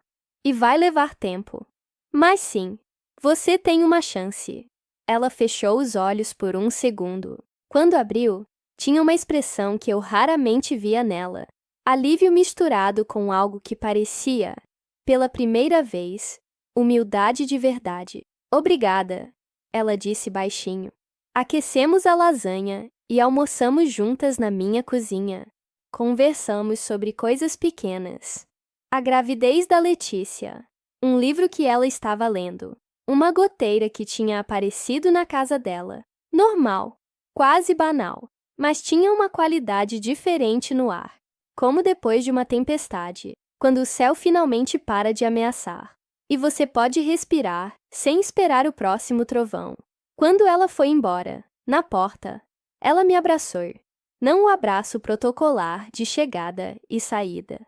E vai levar tempo. Mas sim, você tem uma chance. Ela fechou os olhos por um segundo. Quando abriu, tinha uma expressão que eu raramente via nela. Alívio misturado com algo que parecia, pela primeira vez, humildade de verdade. Obrigada, ela disse baixinho. Aquecemos a lasanha e almoçamos juntas na minha cozinha. Conversamos sobre coisas pequenas. A gravidez da Letícia, um livro que ela estava lendo, uma goteira que tinha aparecido na casa dela. Normal, quase banal, mas tinha uma qualidade diferente no ar, como depois de uma tempestade, quando o céu finalmente para de ameaçar, e você pode respirar sem esperar o próximo trovão. Quando ela foi embora, na porta, ela me abraçou. Não o abraço protocolar de chegada e saída.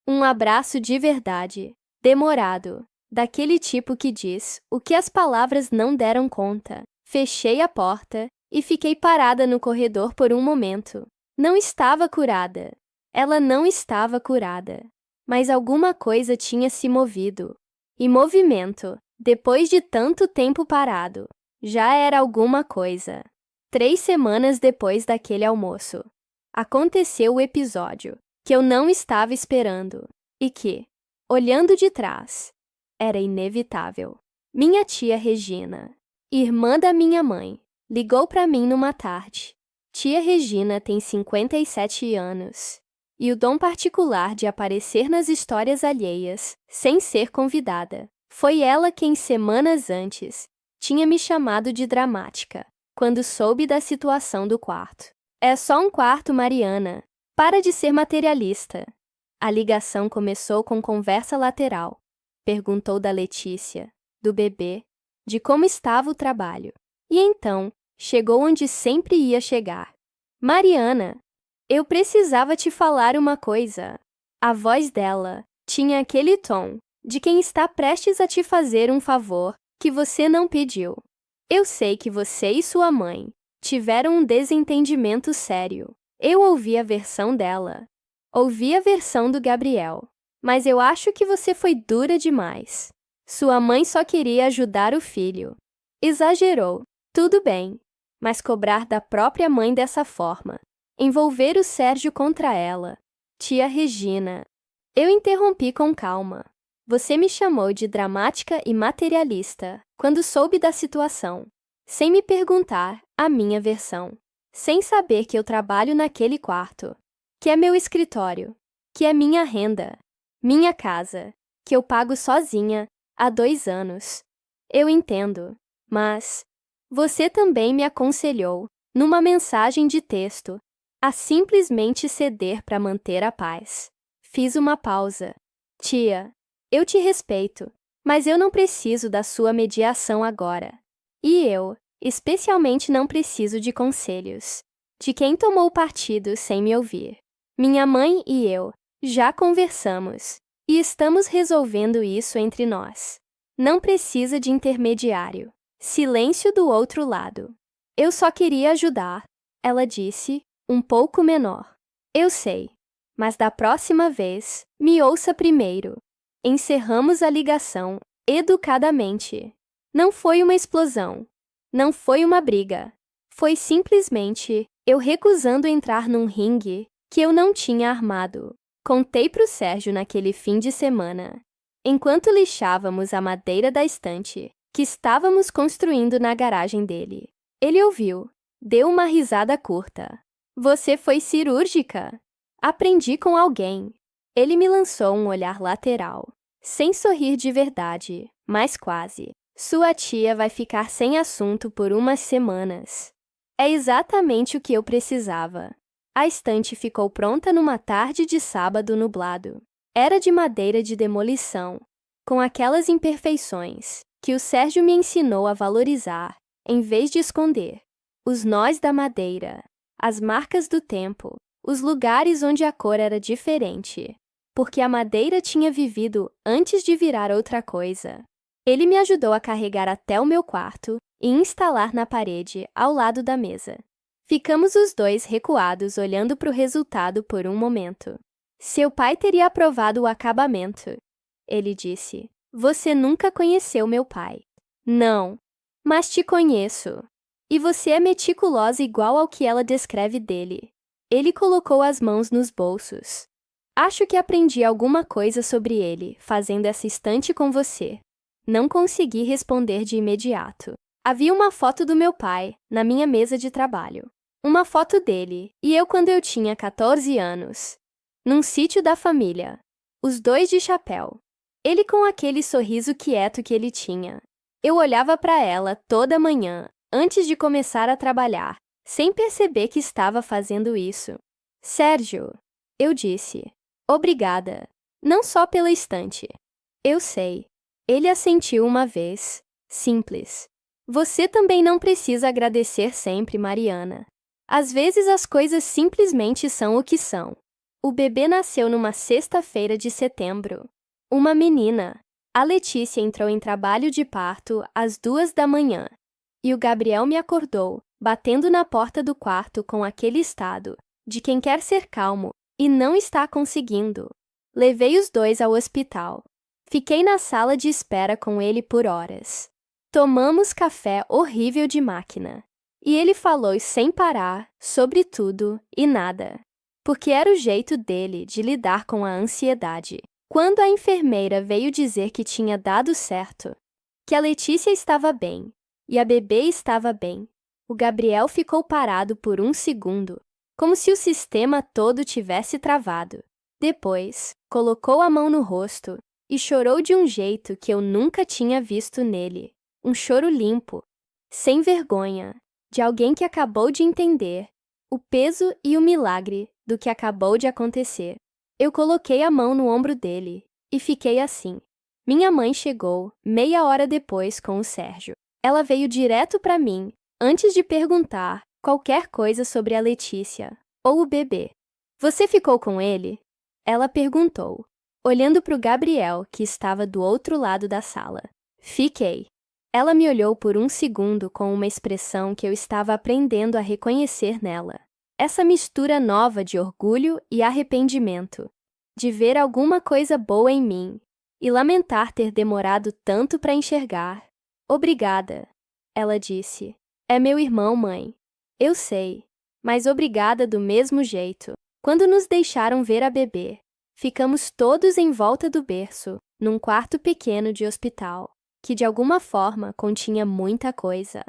Um abraço de verdade, demorado, daquele tipo que diz o que as palavras não deram conta. Fechei a porta e fiquei parada no corredor por um momento. Não estava curada. Ela não estava curada. Mas alguma coisa tinha se movido. E movimento, depois de tanto tempo parado, já era alguma coisa. 3 semanas depois daquele almoço, aconteceu o episódio que eu não estava esperando e que, olhando de trás, era inevitável. Minha tia Regina, irmã da minha mãe, ligou para mim numa tarde. Tia Regina tem 57 anos e o dom particular de aparecer nas histórias alheias sem ser convidada. Foi ela quem, semanas antes, tinha me chamado de dramática, quando soube da situação do quarto. É só um quarto, Mariana. Para de ser materialista. A ligação começou com conversa lateral. Perguntou da Letícia, do bebê, de como estava o trabalho. E então, chegou onde sempre ia chegar. Mariana, eu precisava te falar uma coisa. A voz dela tinha aquele tom de quem está prestes a te fazer um favor que você não pediu. Eu sei que você e sua mãe tiveram um desentendimento sério. Eu ouvi a versão dela. Ouvi a versão do Gabriel. Mas eu acho que você foi dura demais. Sua mãe só queria ajudar o filho. Exagerou. Tudo bem. Mas cobrar da própria mãe dessa forma. Envolver o Sérgio contra ela. Tia Regina. Eu interrompi com calma. Você me chamou de dramática e materialista quando soube da situação, sem me perguntar a minha versão, sem saber que eu trabalho naquele quarto, que é meu escritório, que é minha renda, minha casa, que eu pago sozinha há 2 anos. Eu entendo, mas você também me aconselhou, numa mensagem de texto, a simplesmente ceder para manter a paz. Fiz uma pausa. Tia, eu te respeito, mas eu não preciso da sua mediação agora. E eu, especialmente, não preciso de conselhos de quem tomou partido sem me ouvir. Minha mãe e eu já conversamos e estamos resolvendo isso entre nós. Não precisa de intermediário. Silêncio do outro lado. Eu só queria ajudar, ela disse, um pouco menor. Eu sei, mas da próxima vez, me ouça primeiro. Encerramos a ligação, educadamente. Não foi uma explosão. Não foi uma briga. Foi simplesmente eu recusando entrar num ringue que eu não tinha armado. Contei pro Sérgio naquele fim de semana, enquanto lixávamos a madeira da estante que estávamos construindo na garagem dele. Ele ouviu, deu uma risada curta. Você foi cirúrgica. Aprendi com alguém. Ele me lançou um olhar lateral, sem sorrir de verdade, mas quase. Sua tia vai ficar sem assunto por umas semanas. É exatamente o que eu precisava. A estante ficou pronta numa tarde de sábado nublado. Era de madeira de demolição, com aquelas imperfeições que o Sérgio me ensinou a valorizar, em vez de esconder. Os nós da madeira, as marcas do tempo, os lugares onde a cor era diferente, porque a madeira tinha vivido antes de virar outra coisa. Ele me ajudou a carregar até o meu quarto e instalar na parede ao lado da mesa. Ficamos os dois recuados olhando para o resultado por um momento. Seu pai teria aprovado o acabamento, ele disse. Você nunca conheceu meu pai. Não, mas te conheço. E você é meticulosa igual ao que ela descreve dele. Ele colocou as mãos nos bolsos. Acho que aprendi alguma coisa sobre ele fazendo essa estante com você. Não consegui responder de imediato. Havia uma foto do meu pai na minha mesa de trabalho. Uma foto dele e eu quando eu tinha 14 anos. Num sítio da família. Os dois de chapéu. Ele com aquele sorriso quieto que ele tinha. Eu olhava para ela toda manhã, antes de começar a trabalhar, sem perceber que estava fazendo isso. Sérgio, eu disse. Obrigada. Não só pela estante. Eu sei. Ele assentiu uma vez. Simples. Você também não precisa agradecer sempre, Mariana. Às vezes as coisas simplesmente são o que são. O bebê nasceu numa sexta-feira de setembro. Uma menina. A Letícia entrou em trabalho de parto às 2 da manhã. E o Gabriel me acordou, batendo na porta do quarto com aquele estado de quem quer ser calmo e não está conseguindo. Levei os dois ao hospital. Fiquei na sala de espera com ele por horas. Tomamos café horrível de máquina. E ele falou sem parar sobre tudo e nada. Porque era o jeito dele de lidar com a ansiedade. Quando a enfermeira veio dizer que tinha dado certo, que a Letícia estava bem e a bebê estava bem, o Gabriel ficou parado por um segundo, como se o sistema todo tivesse travado. Depois, colocou a mão no rosto e chorou de um jeito que eu nunca tinha visto nele. Um choro limpo, sem vergonha, de alguém que acabou de entender o peso e o milagre do que acabou de acontecer. Eu coloquei a mão no ombro dele e fiquei assim. Minha mãe chegou meia hora depois com o Sérgio. Ela veio direto para mim, antes de perguntar qualquer coisa sobre a Letícia ou o bebê. Você ficou com ele? Ela perguntou, olhando para o Gabriel, que estava do outro lado da sala. Fiquei. Ela me olhou por um segundo com uma expressão que eu estava aprendendo a reconhecer nela. Essa mistura nova de orgulho e arrependimento, de ver alguma coisa boa em mim e lamentar ter demorado tanto para enxergar. Obrigada, ela disse. É meu irmão, mãe. Eu sei, mas obrigada do mesmo jeito. Quando nos deixaram ver a bebê, ficamos todos em volta do berço, num quarto pequeno de hospital, que de alguma forma continha muita coisa.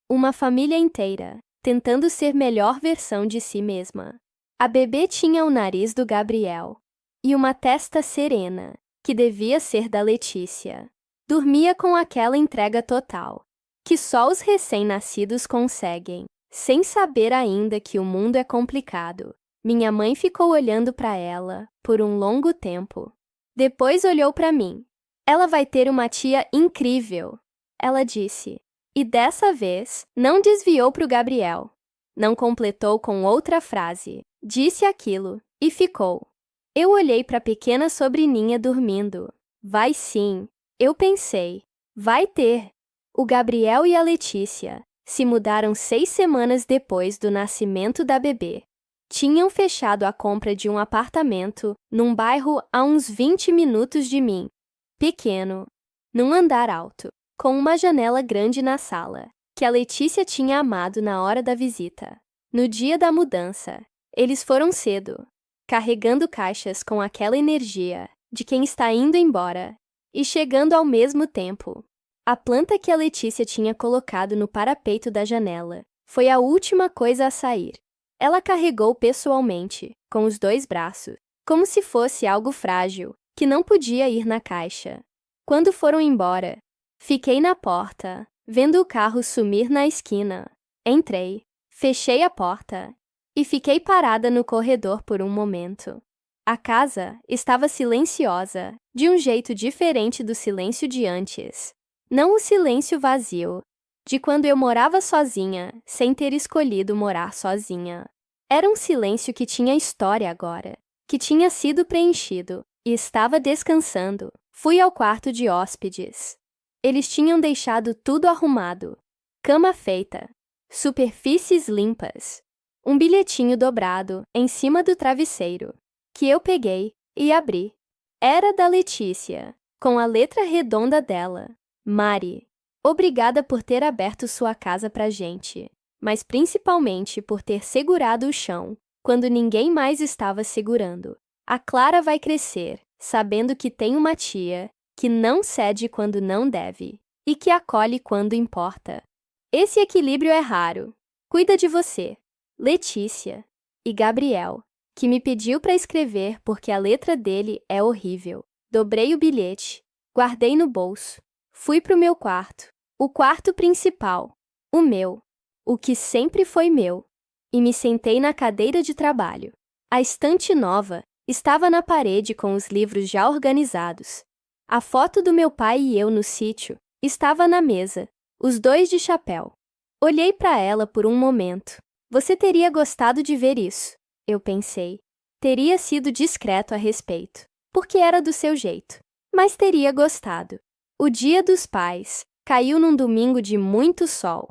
Uma família inteira, tentando ser melhor versão de si mesma. A bebê tinha o nariz do Gabriel e uma testa serena, que devia ser da Letícia. Dormia com aquela entrega total, que só os recém-nascidos conseguem, sem saber ainda que o mundo é complicado. Minha mãe ficou olhando para ela por um longo tempo. Depois olhou para mim. Ela vai ter uma tia incrível, ela disse. E dessa vez, não desviou para o Gabriel. Não completou com outra frase. Disse aquilo e ficou. Eu olhei para a pequena sobrinha dormindo. Vai sim, eu pensei. Vai ter. O Gabriel e a Letícia se mudaram 6 semanas depois do nascimento da bebê. Tinham fechado a compra de um apartamento num bairro a uns 20 minutos de mim. Pequeno, num andar alto, com uma janela grande na sala, que a Letícia tinha amado na hora da visita. No dia da mudança, eles foram cedo, carregando caixas com aquela energia de quem está indo embora e chegando ao mesmo tempo. A planta que a Letícia tinha colocado no parapeito da janela foi a última coisa a sair. Ela carregou pessoalmente, com os 2 braços, como se fosse algo frágil, que não podia ir na caixa. Quando foram embora, fiquei na porta, vendo o carro sumir na esquina. Entrei, fechei a porta e fiquei parada no corredor por um momento. A casa estava silenciosa, de um jeito diferente do silêncio de antes. Não o silêncio vazio, de quando eu morava sozinha, sem ter escolhido morar sozinha. Era um silêncio que tinha história agora, que tinha sido preenchido e estava descansando. Fui ao quarto de hóspedes. Eles tinham deixado tudo arrumado. Cama feita, superfícies limpas, um bilhetinho dobrado em cima do travesseiro, que eu peguei e abri. Era da Letícia, com a letra redonda dela. Mari, obrigada por ter aberto sua casa pra gente, mas principalmente por ter segurado o chão quando ninguém mais estava segurando. A Clara vai crescer, sabendo que tem uma tia que não cede quando não deve e que acolhe quando importa. Esse equilíbrio é raro. Cuida de você, Letícia. E Gabriel, que me pediu para escrever porque a letra dele é horrível. Dobrei o bilhete, guardei no bolso. Fui pro meu quarto, o quarto principal, o meu, o que sempre foi meu, e me sentei na cadeira de trabalho. A estante nova estava na parede com os livros já organizados. A foto do meu pai e eu no sítio estava na mesa, os 2 de chapéu. Olhei para ela por um momento. Você teria gostado de ver isso, eu pensei. Teria sido discreto a respeito, porque era do seu jeito, mas teria gostado. O Dia dos Pais caiu num domingo de muito sol.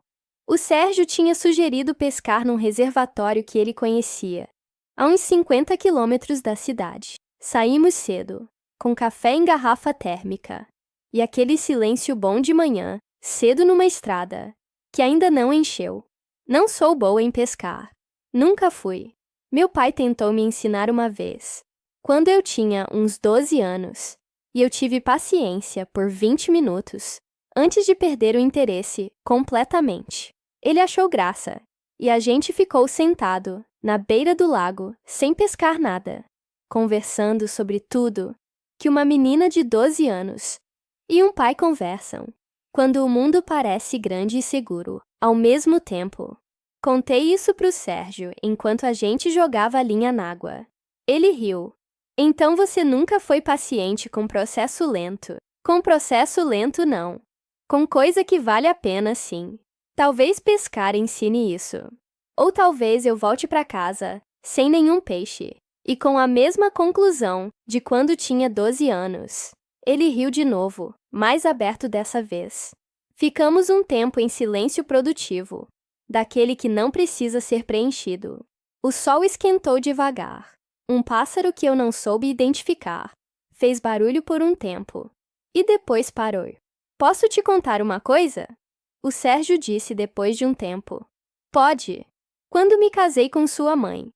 O Sérgio tinha sugerido pescar num reservatório que ele conhecia, a uns 50 quilômetros da cidade. Saímos cedo, com café em garrafa térmica, e aquele silêncio bom de manhã, cedo numa estrada, que ainda não encheu. Não sou boa em pescar. Nunca fui. Meu pai tentou me ensinar uma vez, quando eu tinha uns 12 anos. E eu tive paciência por 20 minutos, antes de perder o interesse completamente. Ele achou graça, e a gente ficou sentado, na beira do lago, sem pescar nada, conversando sobre tudo que uma menina de 12 anos e um pai conversam, quando o mundo parece grande e seguro, ao mesmo tempo. Contei isso pro Sérgio enquanto a gente jogava a linha na água. Ele riu. Então você nunca foi paciente com processo lento. Com processo lento, não. Com coisa que vale a pena, sim. Talvez pescar ensine isso. Ou talvez eu volte para casa, sem nenhum peixe, e com a mesma conclusão de quando tinha 12 anos. Ele riu de novo, mais aberto dessa vez. Ficamos um tempo em silêncio produtivo, daquele que não precisa ser preenchido. O sol esquentou devagar. Um pássaro que eu não soube identificar fez barulho por um tempo e depois parou. Posso te contar uma coisa? O Sérgio disse depois de um tempo. Pode. Quando me casei com sua mãe,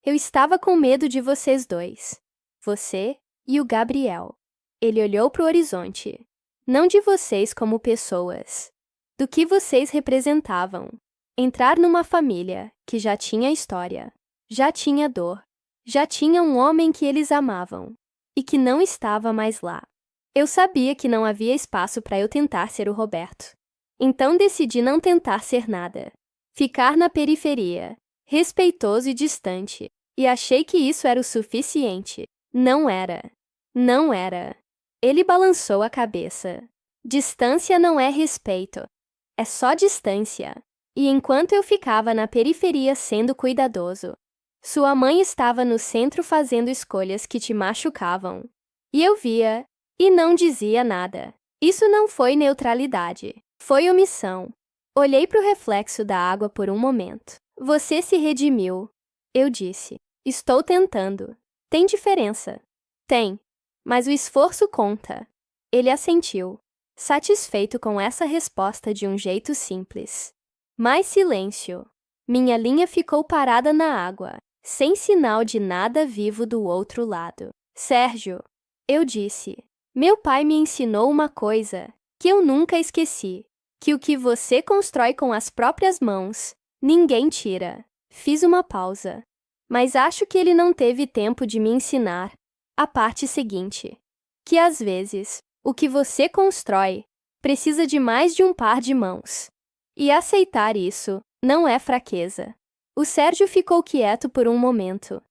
eu estava com medo de vocês dois. Você e o Gabriel. Ele olhou para o horizonte. Não de vocês como pessoas. Do que vocês representavam. Entrar numa família que já tinha história, já tinha dor, já tinha um homem que eles amavam e que não estava mais lá. Eu sabia que não havia espaço para eu tentar ser o Roberto. Então decidi não tentar ser nada. Ficar na periferia, respeitoso e distante. E achei que isso era o suficiente. Não era. Não era. Ele balançou a cabeça. Distância não é respeito. É só distância. E enquanto eu ficava na periferia sendo cuidadoso, sua mãe estava no centro fazendo escolhas que te machucavam. E eu via, e não dizia nada. Isso não foi neutralidade. Foi omissão. Olhei para o reflexo da água por um momento. Você se redimiu. Eu disse. Estou tentando. Tem diferença. Tem. Mas o esforço conta. Ele assentiu, satisfeito com essa resposta de um jeito simples. Mais silêncio. Minha linha ficou parada na água, sem sinal de nada vivo do outro lado. Sérgio, eu disse, meu pai me ensinou uma coisa que eu nunca esqueci, que o que você constrói com as próprias mãos, ninguém tira. Fiz uma pausa, mas acho que ele não teve tempo de me ensinar a parte seguinte, que às vezes, o que você constrói precisa de mais de um par de mãos. E aceitar isso não é fraqueza. O Sérgio ficou quieto por um momento,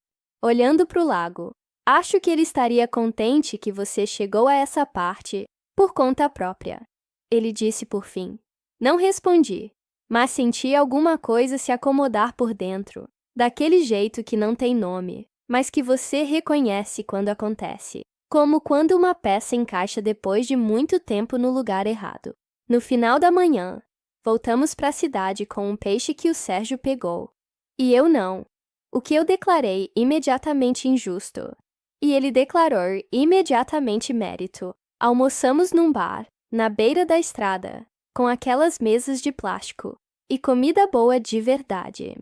olhando para o lago. Acho que ele estaria contente que você chegou a essa parte por conta própria. Ele disse por fim. Não respondi, mas senti alguma coisa se acomodar por dentro, daquele jeito que não tem nome, mas que você reconhece quando acontece, como quando uma peça encaixa depois de muito tempo no lugar errado. No final da manhã, voltamos para a cidade com um peixe que o Sérgio pegou. E eu não. O que eu declarei imediatamente injusto. E ele declarou imediatamente mérito. Almoçamos num bar, na beira da estrada, com aquelas mesas de plástico, e comida boa de verdade.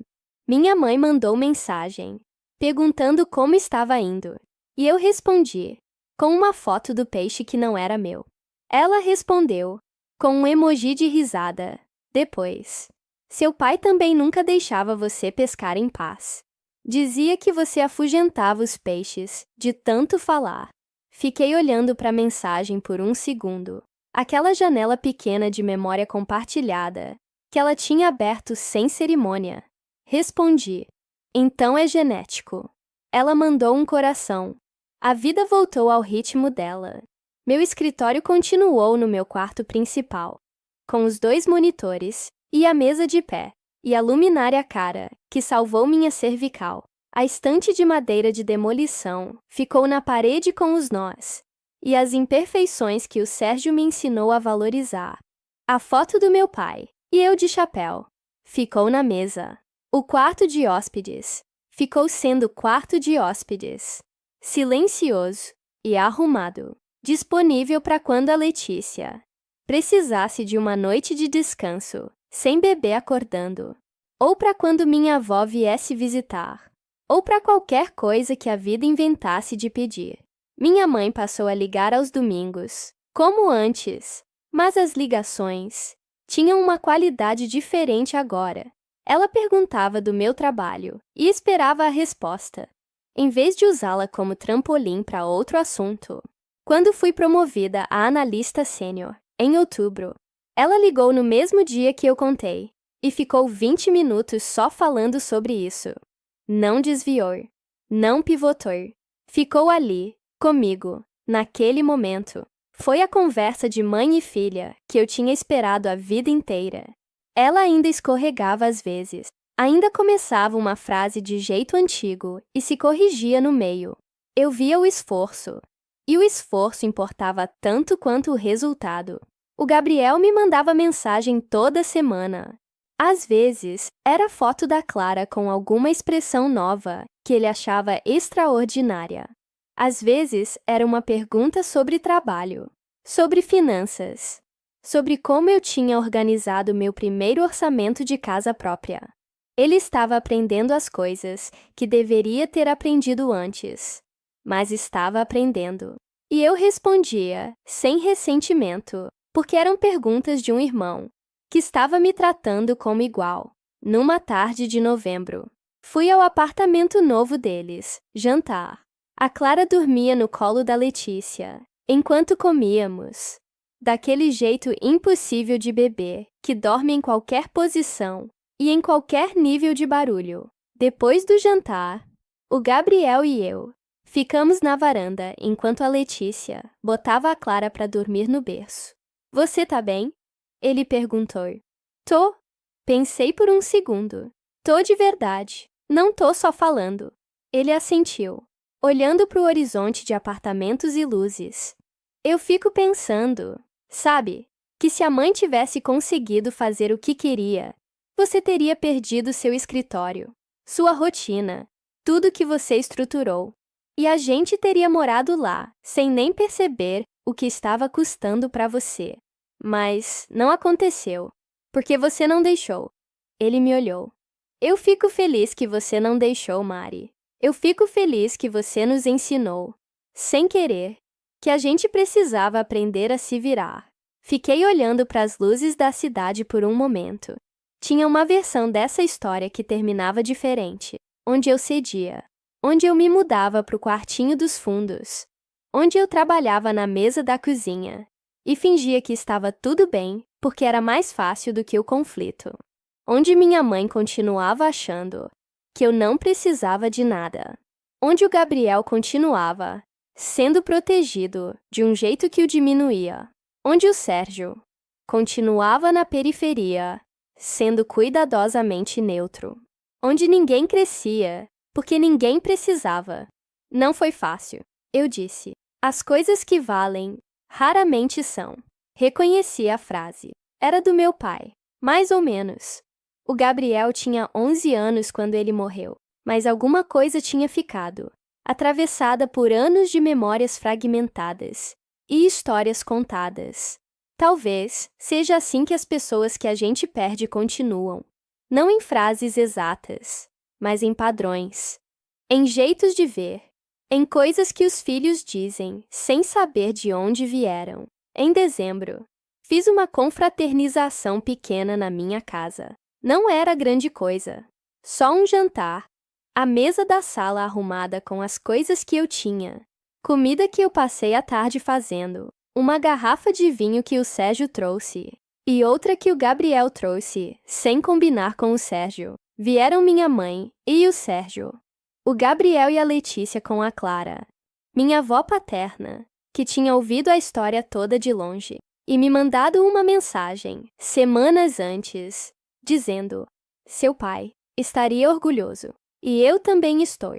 Minha mãe mandou mensagem, perguntando como estava indo. E eu respondi, com uma foto do peixe que não era meu. Ela respondeu, com um emoji de risada. Depois, seu pai também nunca deixava você pescar em paz. Dizia que você afugentava os peixes, de tanto falar. Fiquei olhando para a mensagem por um segundo. Aquela janela pequena de memória compartilhada, que ela tinha aberto sem cerimônia. Respondi, então é genético. Ela mandou um coração. A vida voltou ao ritmo dela. Meu escritório continuou no meu quarto principal, com os 2 monitores e a mesa de pé, e a luminária cara, que salvou minha cervical. A estante de madeira de demolição ficou na parede com os nós e as imperfeições que o Sérgio me ensinou a valorizar. A foto do meu pai, e eu de chapéu, ficou na mesa. O quarto de hóspedes ficou sendo quarto de hóspedes, silencioso e arrumado, disponível para quando a Letícia precisasse de uma noite de descanso, sem bebê acordando, ou para quando minha avó viesse visitar, ou para qualquer coisa que a vida inventasse de pedir. Minha mãe passou a ligar aos domingos, como antes, mas as ligações tinham uma qualidade diferente agora. Ela perguntava do meu trabalho e esperava a resposta, em vez de usá-la como trampolim para outro assunto. Quando fui promovida a analista sênior, em outubro, ela ligou no mesmo dia que eu contei e ficou 20 minutos só falando sobre isso. Não desviou, não pivotou. Ficou ali, comigo, naquele momento. Foi a conversa de mãe e filha que eu tinha esperado a vida inteira. Ela ainda escorregava às vezes, ainda começava uma frase de jeito antigo e se corrigia no meio. Eu via o esforço, e o esforço importava tanto quanto o resultado. O Gabriel me mandava mensagem toda semana. Às vezes, era foto da Clara com alguma expressão nova que ele achava extraordinária. Às vezes, era uma pergunta sobre trabalho, sobre finanças, sobre como eu tinha organizado meu primeiro orçamento de casa própria. Ele estava aprendendo as coisas que deveria ter aprendido antes, mas estava aprendendo. E eu respondia, sem ressentimento, porque eram perguntas de um irmão, que estava me tratando como igual. Numa tarde de novembro, fui ao apartamento novo deles, jantar. A Clara dormia no colo da Letícia, enquanto comíamos. Daquele jeito impossível de bebê, que dorme em qualquer posição e em qualquer nível de barulho. Depois do jantar, o Gabriel e eu ficamos na varanda enquanto a Letícia botava a Clara para dormir no berço. Você tá bem? Ele perguntou. Tô. Pensei por um segundo. Tô de verdade. Não tô só falando. Ele assentiu, olhando para o horizonte de apartamentos e luzes. Eu fico pensando, sabe, que se a mãe tivesse conseguido fazer o que queria, você teria perdido seu escritório, sua rotina, tudo que você estruturou. E a gente teria morado lá, sem nem perceber o que estava custando para você. Mas não aconteceu, porque você não deixou. Ele me olhou. Eu fico feliz que você não deixou, Mari. Eu fico feliz que você nos ensinou, sem querer, que a gente precisava aprender a se virar. Fiquei olhando para as luzes da cidade por um momento. Tinha uma versão dessa história que terminava diferente, onde eu cedia, onde eu me mudava para o quartinho dos fundos, onde eu trabalhava na mesa da cozinha e fingia que estava tudo bem porque era mais fácil do que o conflito, onde minha mãe continuava achando que eu não precisava de nada, onde o Gabriel continuava sendo protegido de um jeito que o diminuía, onde o Sérgio continuava na periferia, sendo cuidadosamente neutro, onde ninguém crescia, porque ninguém precisava. Não foi fácil, eu disse. As coisas que valem raramente são. Reconheci a frase. Era do meu pai, mais ou menos. O Gabriel tinha 11 anos quando ele morreu, mas alguma coisa tinha ficado, atravessada por anos de memórias fragmentadas e histórias contadas. Talvez seja assim que as pessoas que a gente perde continuam, não em frases exatas, mas em padrões, em jeitos de ver, em coisas que os filhos dizem sem saber de onde vieram. Em dezembro, fiz uma confraternização pequena na minha casa. Não era grande coisa, só um jantar, a mesa da sala arrumada com as coisas que eu tinha, comida que eu passei a tarde fazendo, uma garrafa de vinho que o Sérgio trouxe e outra que o Gabriel trouxe, sem combinar com o Sérgio. Vieram minha mãe e o Sérgio, o Gabriel e a Letícia com a Clara, minha avó paterna, que tinha ouvido a história toda de longe e me mandado uma mensagem, semanas antes, dizendo: seu pai estaria orgulhoso, e eu também estou.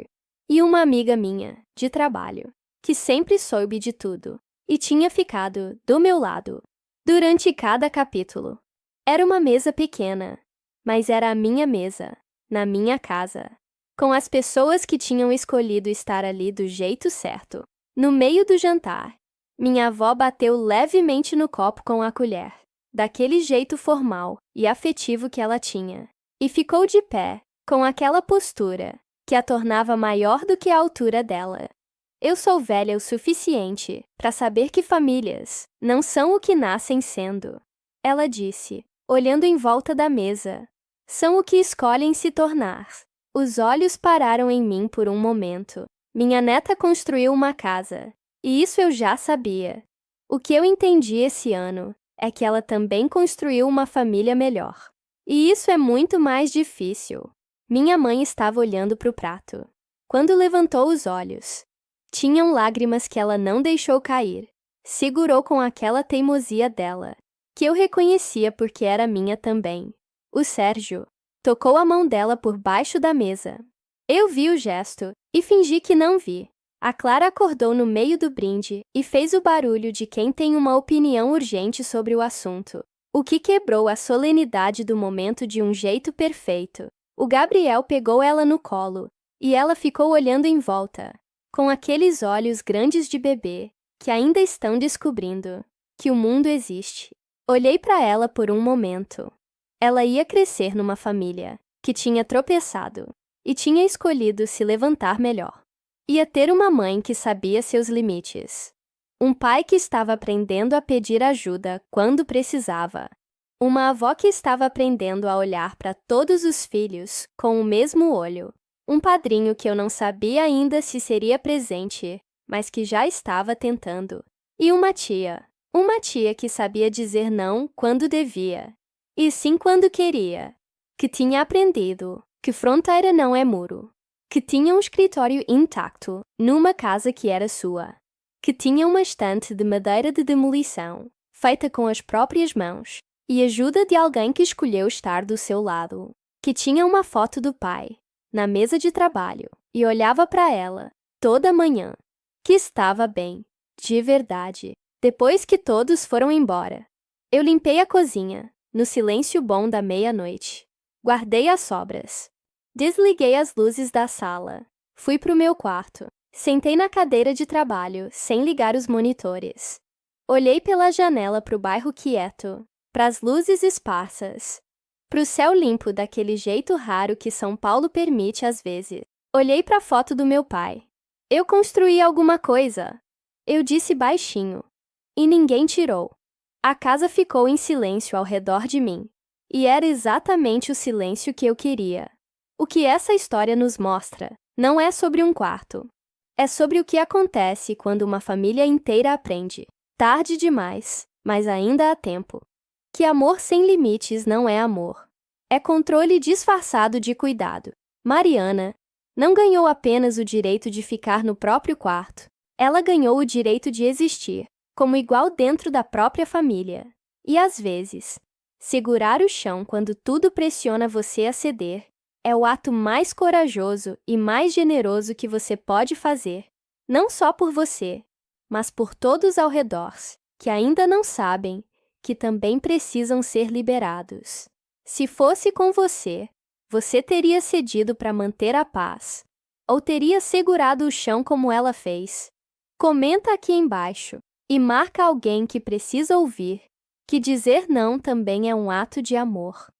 E uma amiga minha, de trabalho, que sempre soube de tudo e tinha ficado do meu lado durante cada capítulo. Era uma mesa pequena, mas era a minha mesa, na minha casa, com as pessoas que tinham escolhido estar ali do jeito certo. No meio do jantar, minha avó bateu levemente no copo com a colher, daquele jeito formal e afetivo que ela tinha, e ficou de pé, com aquela postura que a tornava maior do que a altura dela. Eu sou velha o suficiente para saber que famílias não são o que nascem sendo, ela disse, olhando em volta da mesa. São o que escolhem se tornar. Os olhos pararam em mim por um momento. Minha neta construiu uma casa, e isso eu já sabia. O que eu entendi esse ano é que ela também construiu uma família melhor. E isso é muito mais difícil. Minha mãe estava olhando para o prato. Quando levantou os olhos, tinham lágrimas que ela não deixou cair. Segurou com aquela teimosia dela, que eu reconhecia porque era minha também. O Sérgio tocou a mão dela por baixo da mesa. Eu vi o gesto e fingi que não vi. A Clara acordou no meio do brinde e fez o barulho de quem tem uma opinião urgente sobre o assunto, o que quebrou a solenidade do momento de um jeito perfeito. O Gabriel pegou ela no colo, e ela ficou olhando em volta, com aqueles olhos grandes de bebê, que ainda estão descobrindo que o mundo existe. Olhei para ela por um momento. Ela ia crescer numa família que tinha tropeçado e tinha escolhido se levantar melhor. Ia ter uma mãe que sabia seus limites. Um pai que estava aprendendo a pedir ajuda quando precisava. Uma avó que estava aprendendo a olhar para todos os filhos com o mesmo olho. Um padrinho que eu não sabia ainda se seria presente, mas que já estava tentando. E uma tia que sabia dizer não quando devia, e sim quando queria. Que tinha aprendido que fronteira não é muro. Que tinha um escritório intacto numa casa que era sua. Que tinha uma estante de madeira de demolição, feita com as próprias mãos, e ajuda de alguém que escolheu estar do seu lado. Que tinha uma foto do pai na mesa de trabalho e olhava para ela toda manhã. Que estava bem, de verdade, depois que todos foram embora. Eu limpei a cozinha, no silêncio bom da meia-noite. Guardei as sobras. Desliguei as luzes da sala. Fui pro meu quarto. Sentei na cadeira de trabalho, sem ligar os monitores. Olhei pela janela pro bairro quieto, pras luzes esparsas, pro céu limpo daquele jeito raro que São Paulo permite às vezes. Olhei pra foto do meu pai. Eu construí alguma coisa, eu disse baixinho. E ninguém tirou. A casa ficou em silêncio ao redor de mim. E era exatamente o silêncio que eu queria. O que essa história nos mostra não é sobre um quarto. É sobre o que acontece quando uma família inteira aprende. Tarde demais, mas ainda há tempo. Que amor sem limites não é amor. É controle disfarçado de cuidado. Mariana não ganhou apenas o direito de ficar no próprio quarto. Ela ganhou o direito de existir, como igual dentro da própria família. E às vezes, segurar o chão quando tudo pressiona você a ceder é o ato mais corajoso e mais generoso que você pode fazer, não só por você, mas por todos ao redor, que ainda não sabem que também precisam ser liberados. Se fosse com você, você teria cedido para manter a paz, ou teria segurado o chão como ela fez? Comenta aqui embaixo e marca alguém que precisa ouvir que dizer não também é um ato de amor.